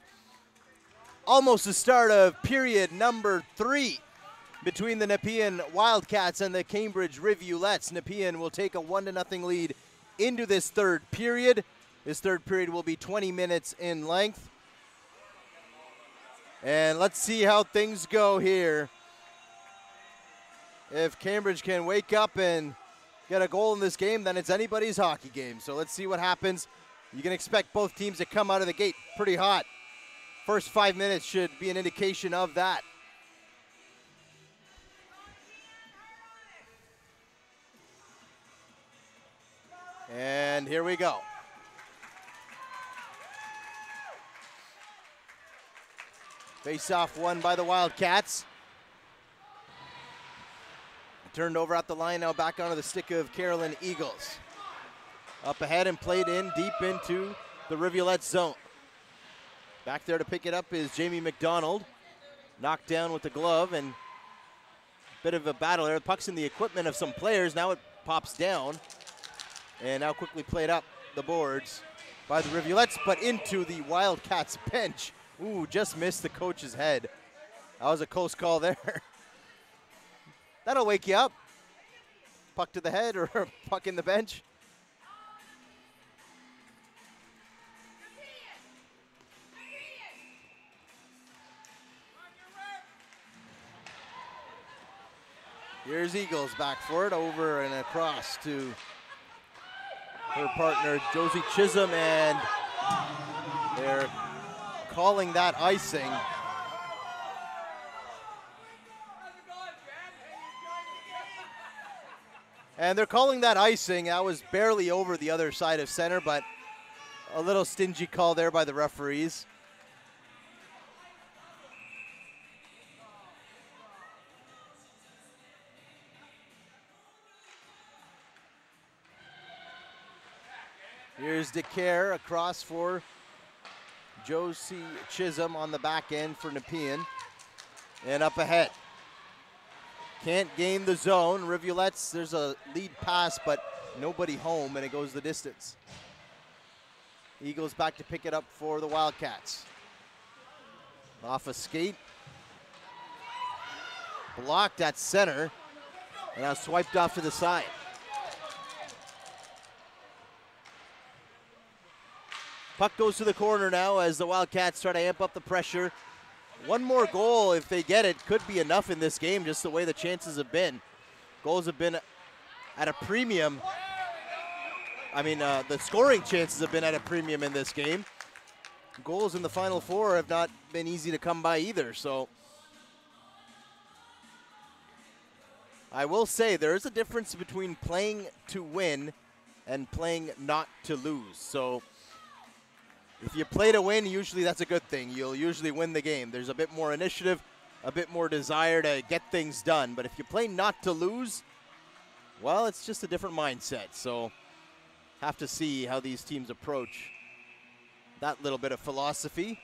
almost the start of period number 3 between the Nepean Wildcats and the Cambridge Rivulettes. Nepean will take a 1-0 lead into this third period. This third period will be 20 minutes in length. And let's see how things go here. If Cambridge can wake up and get a goal in this game, then it's anybody's hockey game. So let's see what happens. You can expect both teams to come out of the gate pretty hot. First 5 minutes should be an indication of that. And here we go. Face-off won by the Wildcats. Turned over at the line, now back onto the stick of Carolyn Eagles. Up ahead and played in deep into the Rivulettes zone. Back there to pick it up is Jamie McDonald. Knocked down with the glove and a bit of a battle there. The puck's in the equipment of some players. Now it pops down and now quickly played up the boards by the Rivulettes, but into the Wildcats bench. Ooh, just missed the coach's head. That was a close call there. That'll wake you up. Puck to the head or puck in the bench. Here's Eagles back for it, over and across to her partner Josie Chisholm, and they're calling that icing. And they're calling that icing. That was barely over the other side of center, but a little stingy call there by the referees. Here's DeCare across for Josie Chisholm on the back end for Nepean. And up ahead. Can't gain the zone. Rivulettes, there's a lead pass, but nobody home, and it goes the distance. Eagles back to pick it up for the Wildcats. Off a skate. Blocked at center. And now swiped off to the side. Puck goes to the corner now as the Wildcats try to amp up the pressure. One more goal, if they get it, could be enough in this game, just the way the chances have been. Goals have been at a premium. I mean, the scoring chances have been at a premium in this game. Goals in the Final Four have not been easy to come by either, so. I will say there is a difference between playing to win and playing not to lose. So if you play to win, usually that's a good thing. You'll usually win the game. There's a bit more initiative, a bit more desire to get things done. But if you play not to lose, well, it's just a different mindset. So have to see how these teams approach that little bit of philosophy.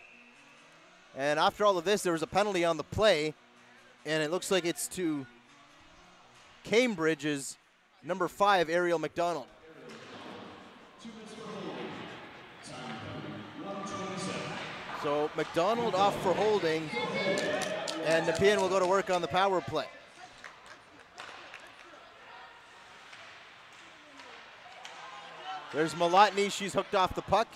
And after all of this, there was a penalty on the play, and it looks like it's to Cambridge's number 5, Ariel McDonald. So McDonald off for holding, and Nepean will go to work on the power play. There's Malotny, she's hooked off the puck.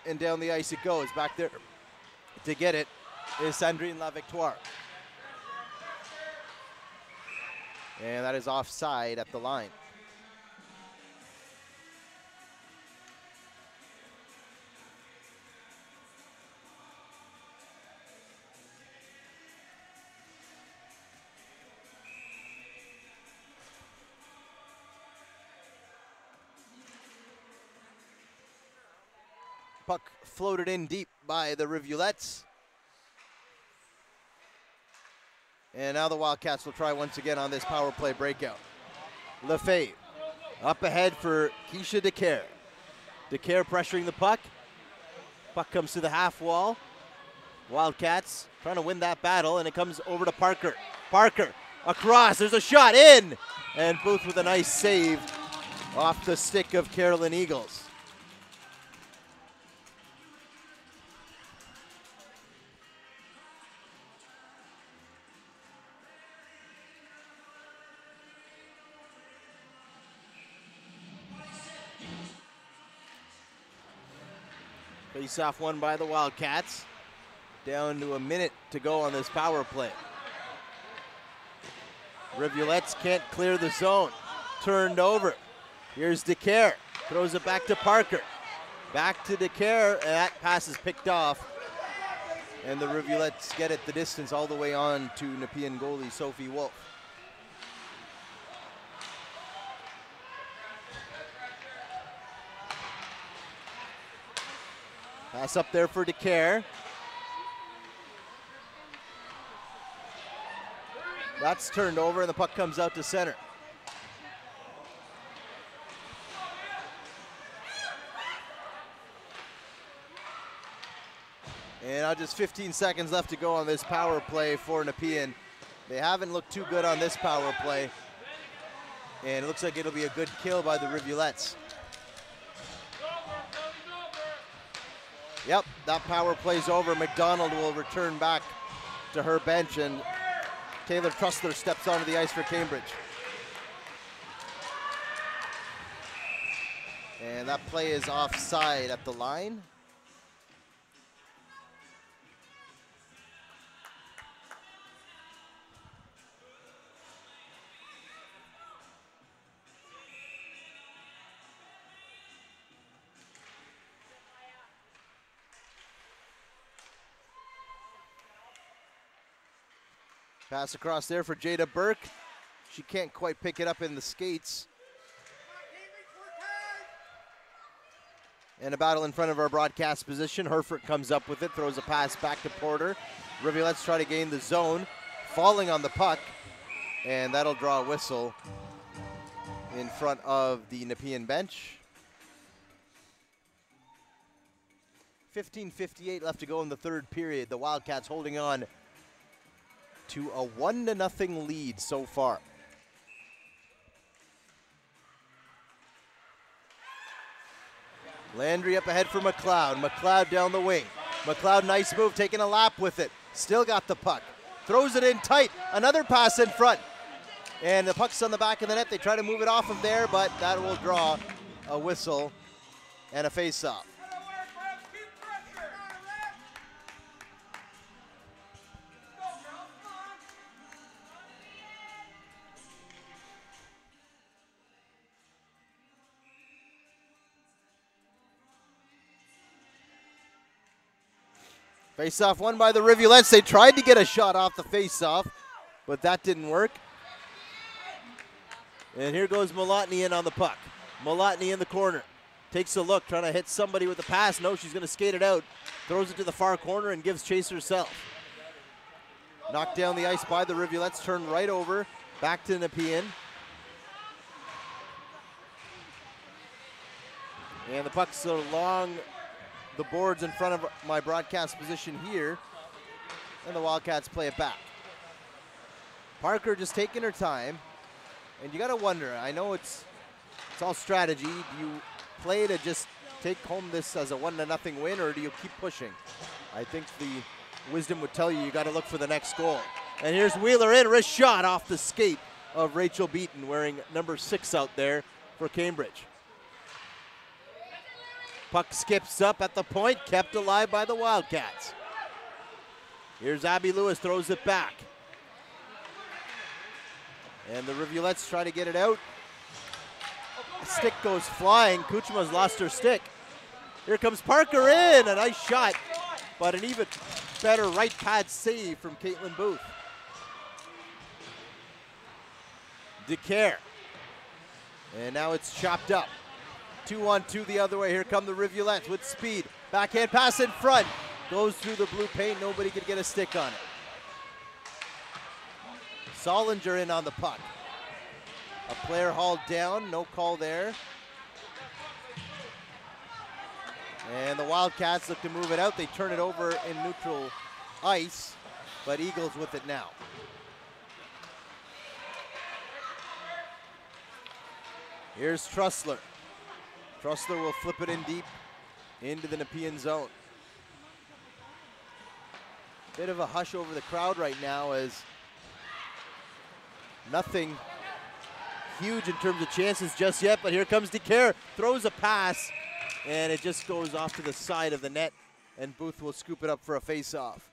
And down the ice it goes. Back there to get it is Sandrine La Victoire. And that is offside at the line. Puck floated in deep by the Rivulettes. And now the Wildcats will try once again on this power play breakout. Lefebvre up ahead for Keisha DeCare. DeCare pressuring the puck. Puck comes to the half wall. Wildcats trying to win that battle, and it comes over to Parker. Parker across, there's a shot in! And Booth with a nice save Off the stick of Carolyn Eagles. Face-off won by the Wildcats. Down to a minute to go on this power play. Rivulettes can't clear the zone. Turned over. Here's DeCare. Throws it back to Parker. Back to DeCare, and that pass is picked off. And the Rivulettes get it the distance all the way on to Nepean goalie Sophie Wolf. Pass up there for DeCare. That's turned over, and the puck comes out to center. And now just 15 seconds left to go on this power play for Nepean. They haven't looked too good on this power play. And it looks like it'll be a good kill by the Rivulettes. Yep, that power play's over. McDonald will return back to her bench, and Taylor Trussler steps onto the ice for Cambridge. And that play is offside at the line. Pass across there for Jada Burke. She can't quite pick it up in the skates. And a battle in front of our broadcast position. Herford comes up with it, throws a pass back to Porter. Rivulettes try to gain the zone, falling on the puck, and that'll draw a whistle in front of the Nepean bench. 15:58 left to go in the third period. The Wildcats holding on to a 1-0 lead so far. Landry up ahead for McLeod. McLeod down the wing. McLeod, nice move, taking a lap with it. Still got the puck. Throws it in tight. Another pass in front. And the puck's on the back of the net. They try to move it off of there, but that will draw a whistle and a face-off. Face-off won by the Rivulettes. They tried to get a shot off the face-off, but that didn't work. And here goes Malotny in on the puck. Malotny in the corner. Takes a look, trying to hit somebody with a pass. No, she's going to skate it out. Throws it to the far corner and gives chase herself. Knocked down the ice by the Rivulettes. Turn right over. Back to Nepean. And the puck's along the boards in front of my broadcast position here, and the Wildcats play it back. Parker just taking her time, and you got to wonder, I know it's all strategy. Do you play to just take home this as a 1-0 win, or do you keep pushing? I think the wisdom would tell you got to look for the next goal. And here's Wheeler in, wrist shot off the skate of Rachel Beaton, wearing number 6 out there for Cambridge. Puck skips up at the point, kept alive by the Wildcats. Here's Abby Lewis, throws it back. And the Rivulettes try to get it out. The stick goes flying. Kuchma's lost her stick. Here comes Parker in, a nice shot, but an even better right pad save from Caitlin Booth. DeCare. And now it's chopped up. 2-on-2 the other way. Here come the Rivulettes with speed. Backhand pass in front. Goes through the blue paint. Nobody could get a stick on it. Solinger in on the puck. A player hauled down. No call there. And the Wildcats look to move it out. They turn it over in neutral ice, but Eagles with it now. Here's Trussler. Trussler will flip it in deep into the Nepean zone. Bit of a hush over the crowd right now as nothing huge in terms of chances just yet, but here comes DeCare, throws a pass, and it just goes off to the side of the net, and Booth will scoop it up for a face-off.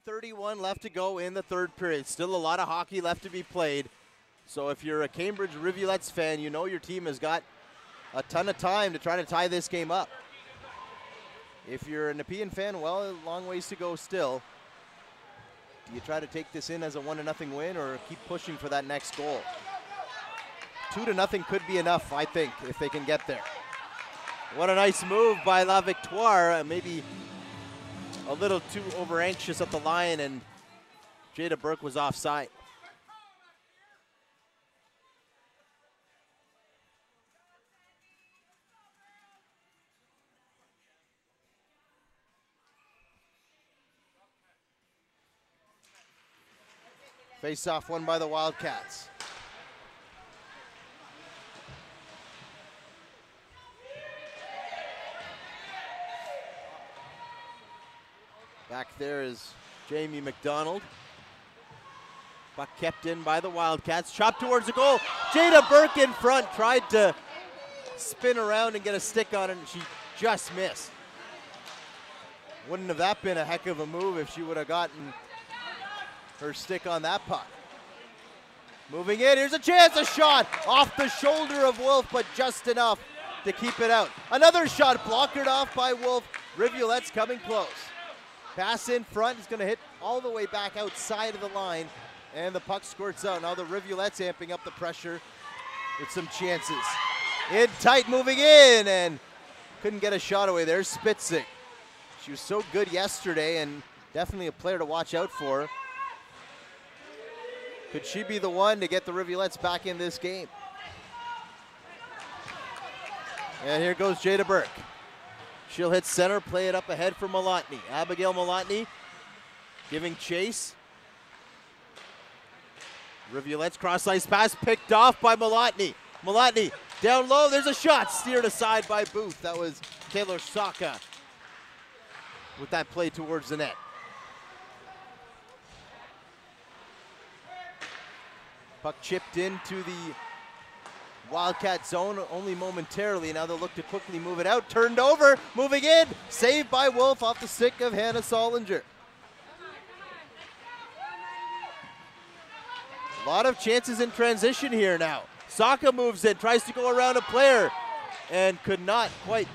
.31 left to go in the third period. Still a lot of hockey left to be played. So if you're a Cambridge Rivulettes fan, you know your team has got a ton of time to try to tie this game up. If you're a Nepean fan, well, a long ways to go still. Do you try to take this in as a 1-0 win or keep pushing for that next goal? 2-0 could be enough, I think, if they can get there. What a nice move by La Victoire. Maybe a little too over-anxious at the line, and Jada Burke was offside. Face-off won by the Wildcats. Back there is Jamie McDonald. Puck kept in by the Wildcats. Chopped towards the goal. Jada Burke in front. Tried to spin around and get a stick on it, and she just missed. Wouldn't have that been a heck of a move if she would have gotten her stick on that puck. Moving in. Here's a chance. A shot off the shoulder of Wolf, but just enough to keep it out. Another shot blockered off by Wolf. Rivulettes coming close. Pass in front is going to hit all the way back outside of the line, and the puck squirts out. Now the Rivulettes amping up the pressure with some chances. In tight, moving in, and couldn't get a shot away. There's Spitzing. She was so good yesterday, and definitely a player to watch out for. Could she be the one to get the Rivulettes back in this game? And here goes Jada Burke. She'll hit center, play it up ahead for Malotny. Abigail Malotny giving chase. Rivulettes cross-ice pass picked off by Malotny. Malotny down low, there's a shot, steered aside by Booth. That was Taylor Saka with that play towards the net. Puck chipped into the Wildcat zone only momentarily. Now they'll look to quickly move it out. Turned over, moving in. Saved by Wolf off the stick of Hannah Solinger. A lot of chances in transition here now. Saka moves in, tries to go around a player, and could not quite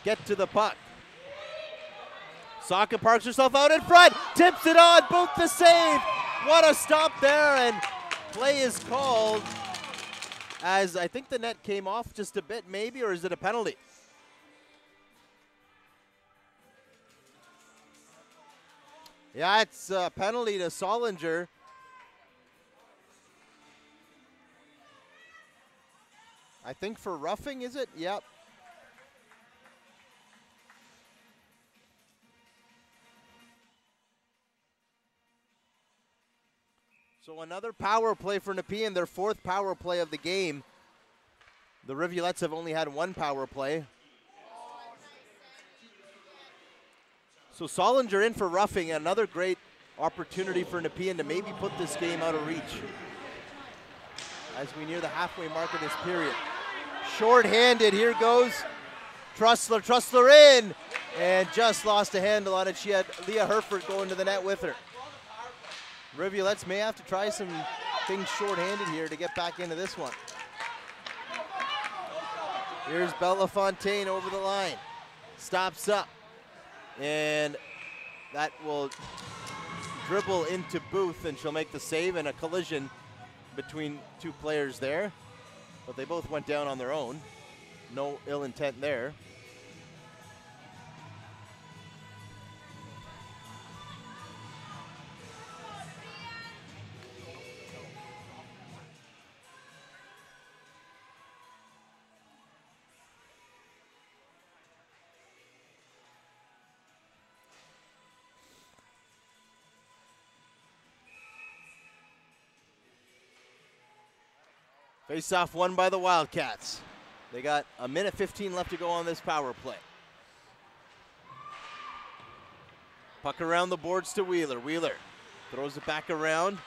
get to the puck. Saka parks herself out in front, tips it on, Booth the save. What a stop there, and play is called, as I think the net came off just a bit maybe, or is it a penalty? Yeah, it's a penalty to Solinger. I think for roughing, is it? Yep. So another power play for Nepean, their fourth power play of the game. The Rivulettes have only had one power play. So Solinger in for roughing, another great opportunity for Nepean to maybe put this game out of reach as we near the halfway mark of this period. Short-handed, here goes Trussler. Trussler in, and just lost a handle on it. She had Leah Herford going to the net with her. Rivulettes may have to try some things short-handed here to get back into this one. Here's Bella Fontaine over the line. Stops up. And that will dribble into Booth, and she'll make the save, and a collision between two players there. But they both went down on their own. No ill intent there. Face-off won by the Wildcats. They got a minute 15 left to go on this power play. Puck around the boards to Wheeler. Wheeler throws it back around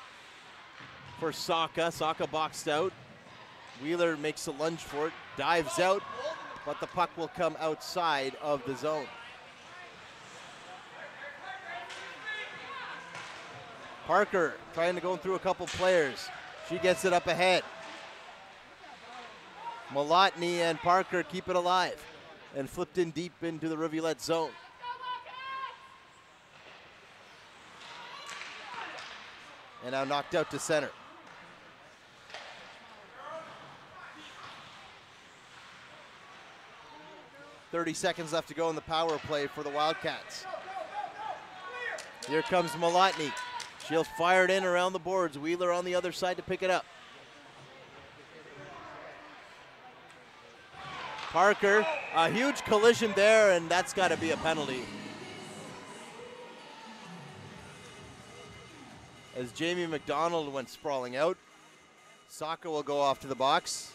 for Saka. Saka boxed out. Wheeler makes a lunge for it, dives out, but the puck will come outside of the zone. Parker trying to go through a couple players. She gets it up ahead. Malotny and Parker keep it alive and flipped in deep into the Rivulettes zone. And now knocked out to center. .30 seconds left to go in the power play for the Wildcats. Here comes Malotny. She'll fire it in around the boards. Wheeler on the other side to pick it up. Parker, a huge collision there, and that's got to be a penalty. As Jamie McDonald went sprawling out, Saka will go off to the box.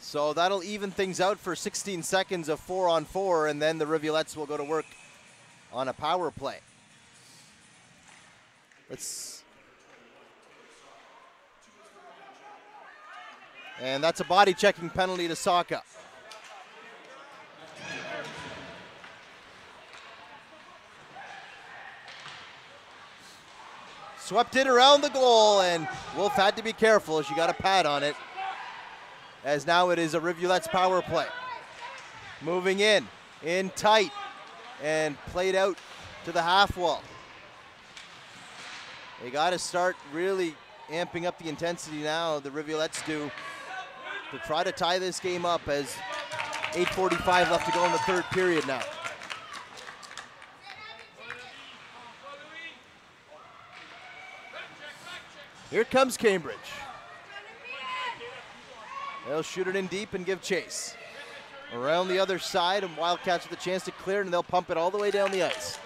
So that'll even things out for 16 seconds of 4-on-4, and then the Rivulettes will go to work on a power play. And that's a body checking penalty to Saka. Swept it around the goal, and Wolf had to be careful. She got a pad on it. As now it is a Rivulettes power play. Moving in tight, and played out to the half wall. They got to start really amping up the intensity now, the Rivulettes do, to try to tie this game up as 8:45 left to go in the third period now. Here comes Cambridge. They'll shoot it in deep and give chase. Around the other side, and Wildcats with a chance to clear, and they'll pump it all the way down the ice.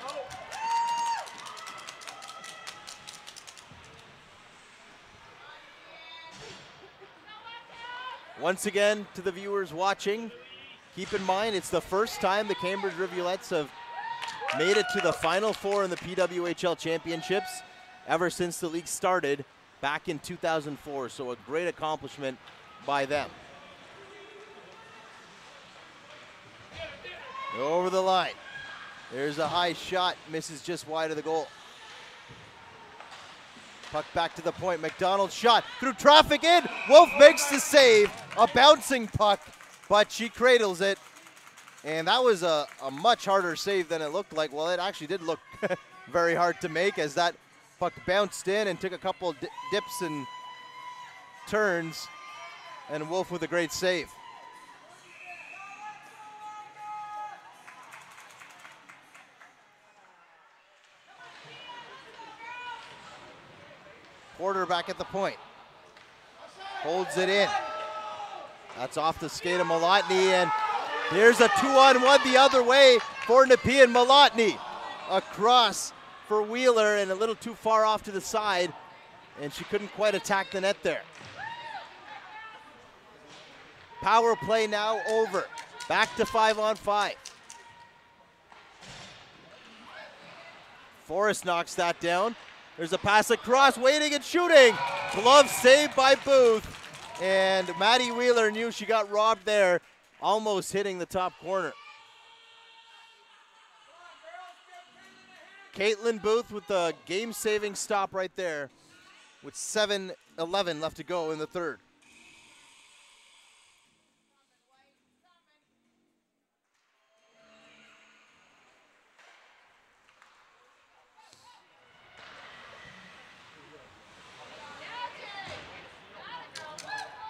Once again, to the viewers watching, keep in mind it's the first time the Cambridge Rivulettes have made it to the Final Four in the PWHL Championships ever since the league started back in 2004, so a great accomplishment by them. Over the line. There's a high shot, misses just wide of the goal. Puck back to the point. McDonald shot through traffic in. Wolf makes the save. A bouncing puck, but she cradles it. And that was a much harder save than it looked like. Well, it actually did look very hard to make as that puck bounced in and took a couple dips and turns. And Wolf with a great save. Porter back at the point. Holds it in. That's off the skate of Malotny, and here's a 2-on-1 the other way for Nepean. Malotny across for Wheeler and a little too far off to the side, and she couldn't quite attack the net there. Power play now over. Back to 5-on-5. Forrest knocks that down. There's a pass across, waiting and shooting. Glove saved by Booth. And Maddie Wheeler knew she got robbed there, almost hitting the top corner. Caitlin Booth with the game-saving stop right there with 7:11 left to go in the third.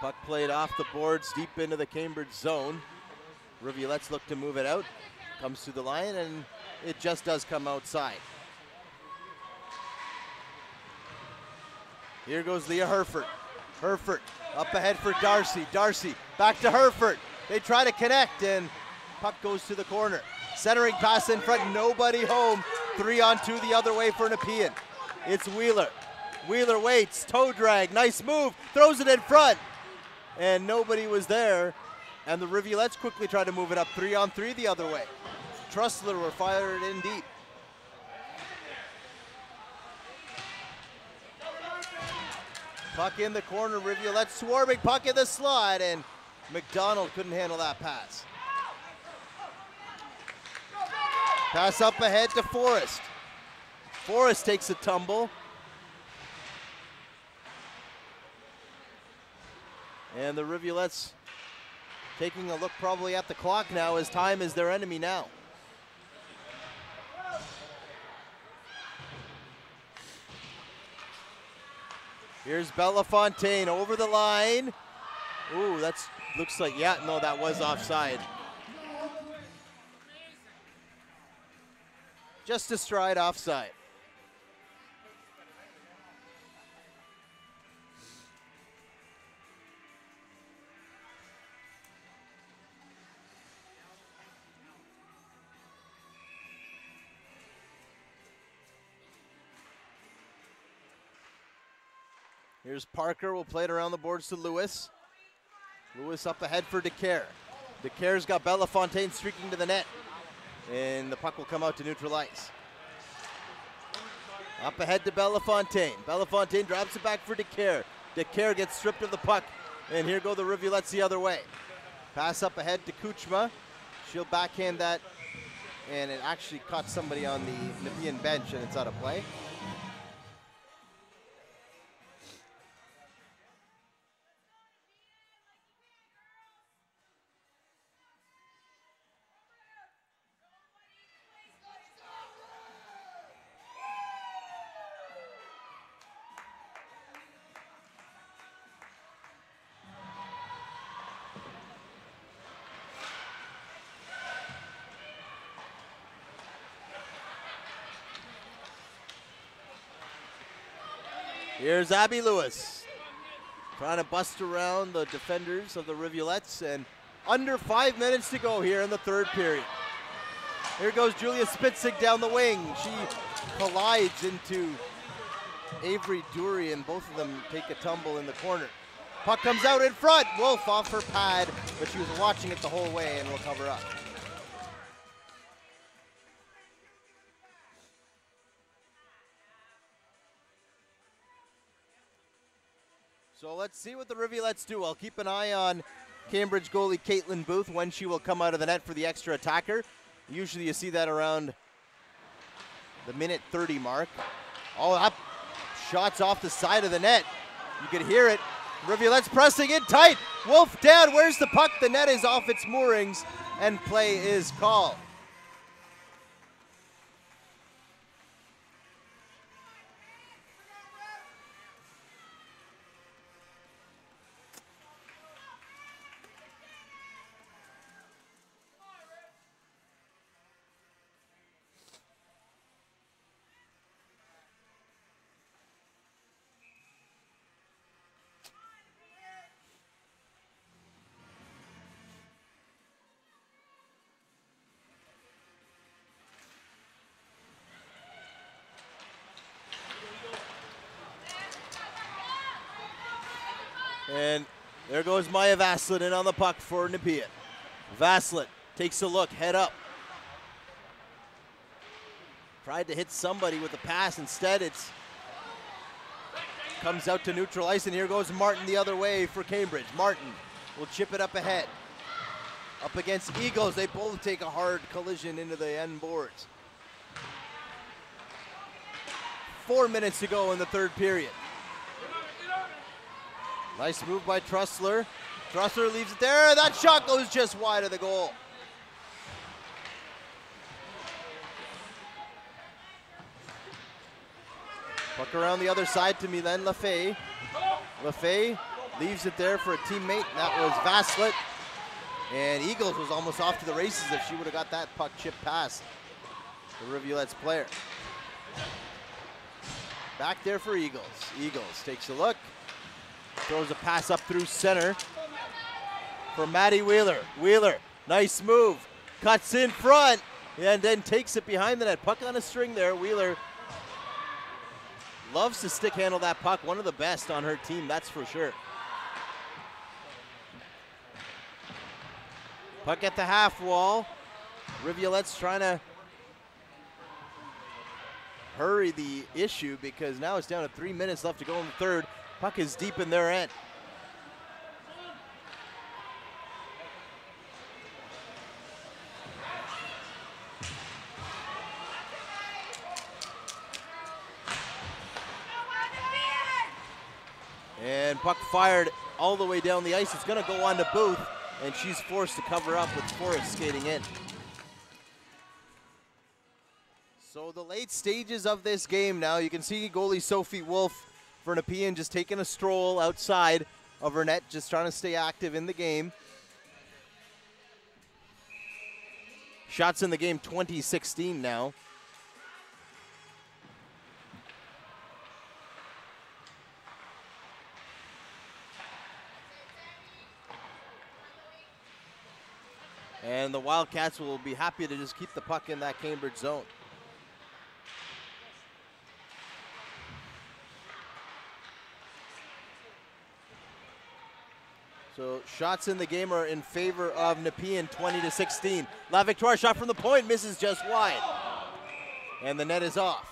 Puck played off the boards deep into the Cambridge zone. Rivulettes look to move it out. Comes to the line, and it just does come outside. Here goes Leah Herford. Herford up ahead for Darcy. Darcy back to Herford. They try to connect and puck goes to the corner. Centering pass in front, nobody home. 3-on-2 the other way for Nepean. It's Wheeler. Wheeler waits, toe drag, nice move, throws it in front. And nobody was there. And the Rivulettes quickly try to move it up 3-on-3 the other way. Trussler were fired in deep. Puck in the corner, Rivulettes swarming, puck in the slot, and McDonald couldn't handle that pass. Pass up ahead to Forrest. Forrest takes a tumble. And the Rivulettes taking a look probably at the clock now, as time is their enemy now. Here's Belafontaine over the line. Ooh, that's looks like, yeah, no, that was offside. Just a stride offside. Here's Parker, will play it around the boards to Lewis. Lewis up ahead for DeCare. DeCare's got Belafontaine streaking to the net. And the puck will come out to neutral ice. Up ahead to Belafontaine. Belafontaine drops it back for DeCare. DeCare gets stripped of the puck. And here go the Rivulettes the other way. Pass up ahead to Kuchma. She'll backhand that. And it actually caught somebody on the Nepean bench and it's out of play. Here's Abby Lewis trying to bust around the defenders of the Rivulettes, and under 5 minutes to go here in the third period. Here goes Julia Spitzig down the wing. She collides into Avery Dury, and both of them take a tumble in the corner. Puck comes out in front. Wolf off her pad, but she was watching it the whole way and will cover up. So let's see what the Rivulettes do. I'll keep an eye on Cambridge goalie Caitlin Booth when she will come out of the net for the extra attacker. Usually you see that around the minute 30 mark. Oh, up shots off the side of the net. You could hear it. Rivulettes pressing in tight. Wolf down. Where's the puck? The net is off its moorings and play is called. And there goes Maya Vaslin in on the puck for Nepean. Vaslin takes a look, head up. Tried to hit somebody with a pass. Instead, it's comes out to neutral ice, and here goes Martin the other way for Cambridge. Martin will chip it up ahead. Up against Eagles, they both take a hard collision into the end boards. 4 minutes to go in the third period. Nice move by Trussler. Trussler leaves it there. That shot goes just wide of the goal. Puck around the other side to Milen Lafay. Lafay leaves it there for a teammate. That was Vaslin. And Eagles was almost off to the races if she would have got that puck chip past the Rivulettes player. Back there for Eagles. Eagles takes a look. Throws a pass up through center for Maddie Wheeler. Wheeler, nice move. Cuts in front and then takes it behind the net. Puck on a string there. Wheeler loves to stick handle that puck. One of the best on her team, that's for sure. Puck at the half wall. Rivulettes trying to hurry the issue because now it's down to 3 minutes left to go in the third. Puck is deep in their end. And puck fired all the way down the ice. It's going to go on to Booth, and she's forced to cover up with Forrest skating in. So the late stages of this game now, you can see goalie Sophie Wolf for Nepean just taking a stroll outside of her net, just trying to stay active in the game. Shots in the game, 20-16 now. And the Wildcats will be happy to just keep the puck in that Cambridge zone. So shots in the game are in favor of Nepean, 20-16. La Victoire shot from the point, misses just wide. And the net is off.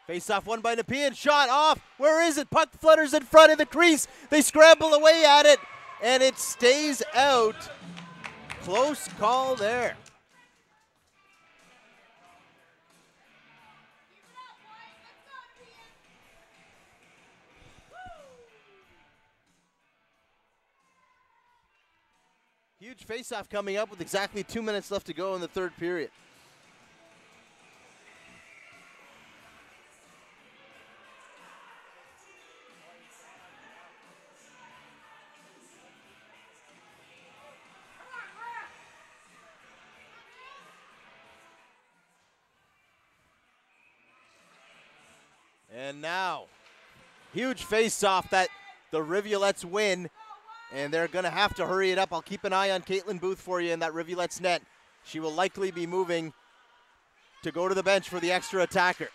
Face off won by Nepean, shot off. Where is it? Puck flutters in front of the crease. They scramble away at it, and it stays out. Close call there. Huge face-off coming up with exactly 2 minutes left to go in the third period. And now, huge face-off that the Rivulettes win, and they're going to have to hurry it up. I'll keep an eye on Caitlin Booth for you in that Rivulettes net. She will likely be moving to go to the bench for the extra attacker.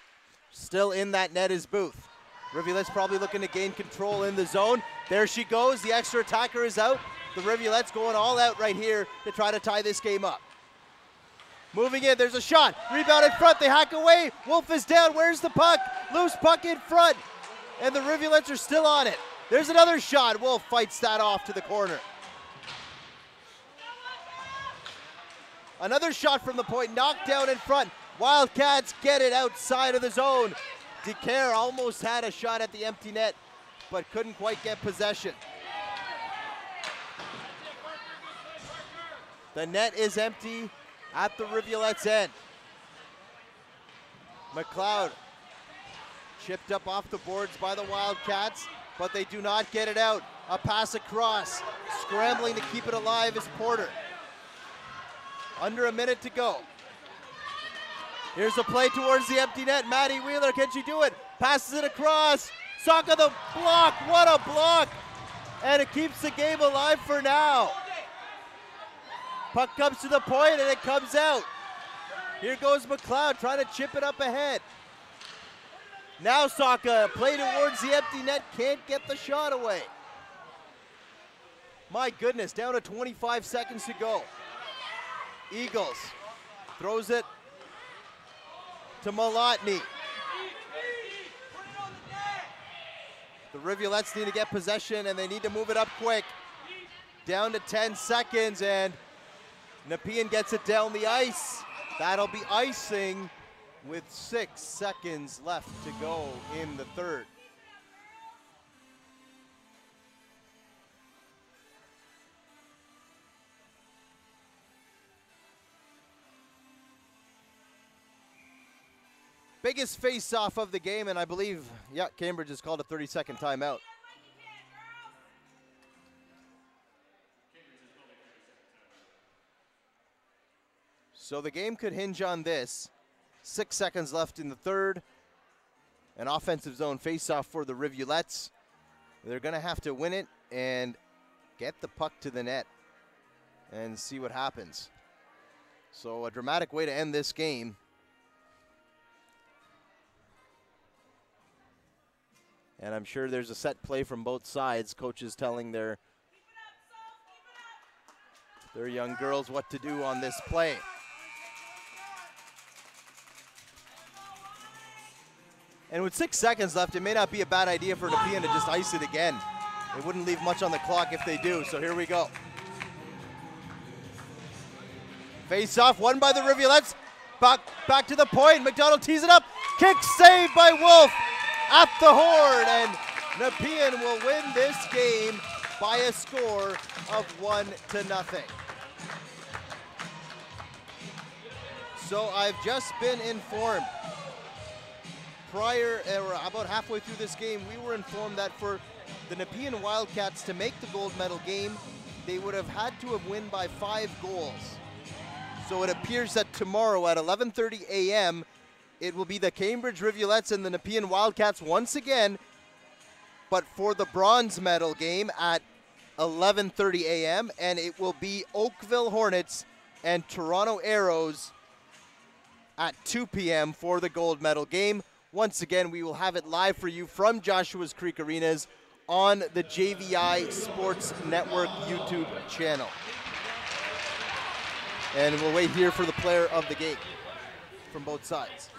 Still in that net is Booth. Rivulettes probably looking to gain control in the zone. There she goes. The extra attacker is out. The Rivulettes going all out right here to try to tie this game up. Moving in, there's a shot. Rebound in front, they hack away. Wolf is down, where's the puck? Loose puck in front. And the Rivulettes are still on it. There's another shot. Wolf fights that off to the corner. Another shot from the point, knocked down in front. Wildcats get it outside of the zone. DeCare almost had a shot at the empty net, but couldn't quite get possession. The net is empty at the Rivulettes' end. McLeod chipped up off the boards by the Wildcats, but they do not get it out. A pass across, scrambling to keep it alive is Porter. Under a minute to go. Here's a play towards the empty net. Maddie Wheeler, can she do it? Passes it across. Saka the block, what a block! And it keeps the game alive for now. Puck comes to the point and it comes out. Here goes McLeod trying to chip it up ahead. Now Saka, play towards the empty net, can't get the shot away. My goodness, down to 25 seconds to go. Eagles throws it to Malotny. The Rivulettes need to get possession and they need to move it up quick. Down to 10 seconds and Nepean gets it down the ice. That'll be icing with 6 seconds left to go in the third. Biggest face-off of the game, and I believe, yeah, Cambridge has called a 30-second timeout. So the game could hinge on this. 6 seconds left in the third. An offensive zone face-off for the Rivulettes. They're going to have to win it and get the puck to the net and see what happens. So a dramatic way to end this game. And I'm sure there's a set play from both sides. Coaches telling their young girls what to do on this play. And with 6 seconds left, it may not be a bad idea for Nepean to just ice it again. It wouldn't leave much on the clock if they do, so here we go. Face off, won by the Rivulettes. Back to the point, McDonald tees it up. Kick saved by Wolf at the horn, and Nepean will win this game by a score of 1-0. So I've just been informed. About halfway through this game, we were informed that for the Nepean Wildcats to make the gold medal game, they would have had to have won by 5 goals. So it appears that tomorrow at 11:30 a.m., it will be the Cambridge Rivulettes and the Nepean Wildcats once again, but for the bronze medal game at 11:30 a.m., and it will be Oakville Hornets and Toronto Arrows at 2 p.m. for the gold medal game. Once again, we will have it live for you from Joshua's Creek Arenas on the JVI Sports Network YouTube channel. And we'll wait here for the player of the game from both sides.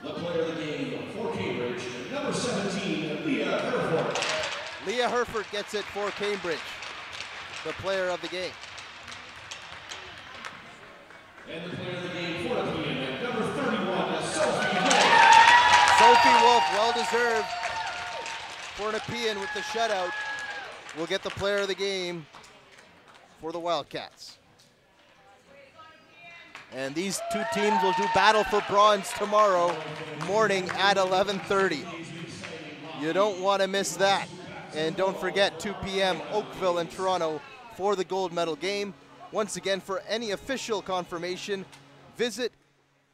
The player of the game for Cambridge, number 17, Leah Herford.
Leah Herford gets it for Cambridge, the player of the game.
And the player of the game for Nepean, number 31, Sophie Wolf.
Sophie Wolf, well-deserved for Nepean with the shutout. Will get the player of the game for the Wildcats. And these two teams will do battle for bronze tomorrow morning at 11:30. You don't want to miss that. And don't forget, 2 p.m., Oakville and Toronto for the gold medal game. Once again, for any official confirmation, visit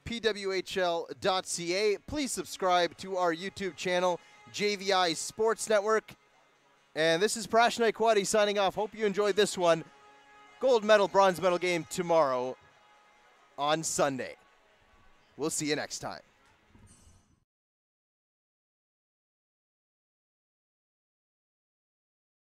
PWHL.ca. Please subscribe to our YouTube channel, JVI Sports Network. And this is Prashna Kwadi signing off. Hope you enjoyed this one. Gold medal, bronze medal game tomorrow on Sunday. We'll see you next time.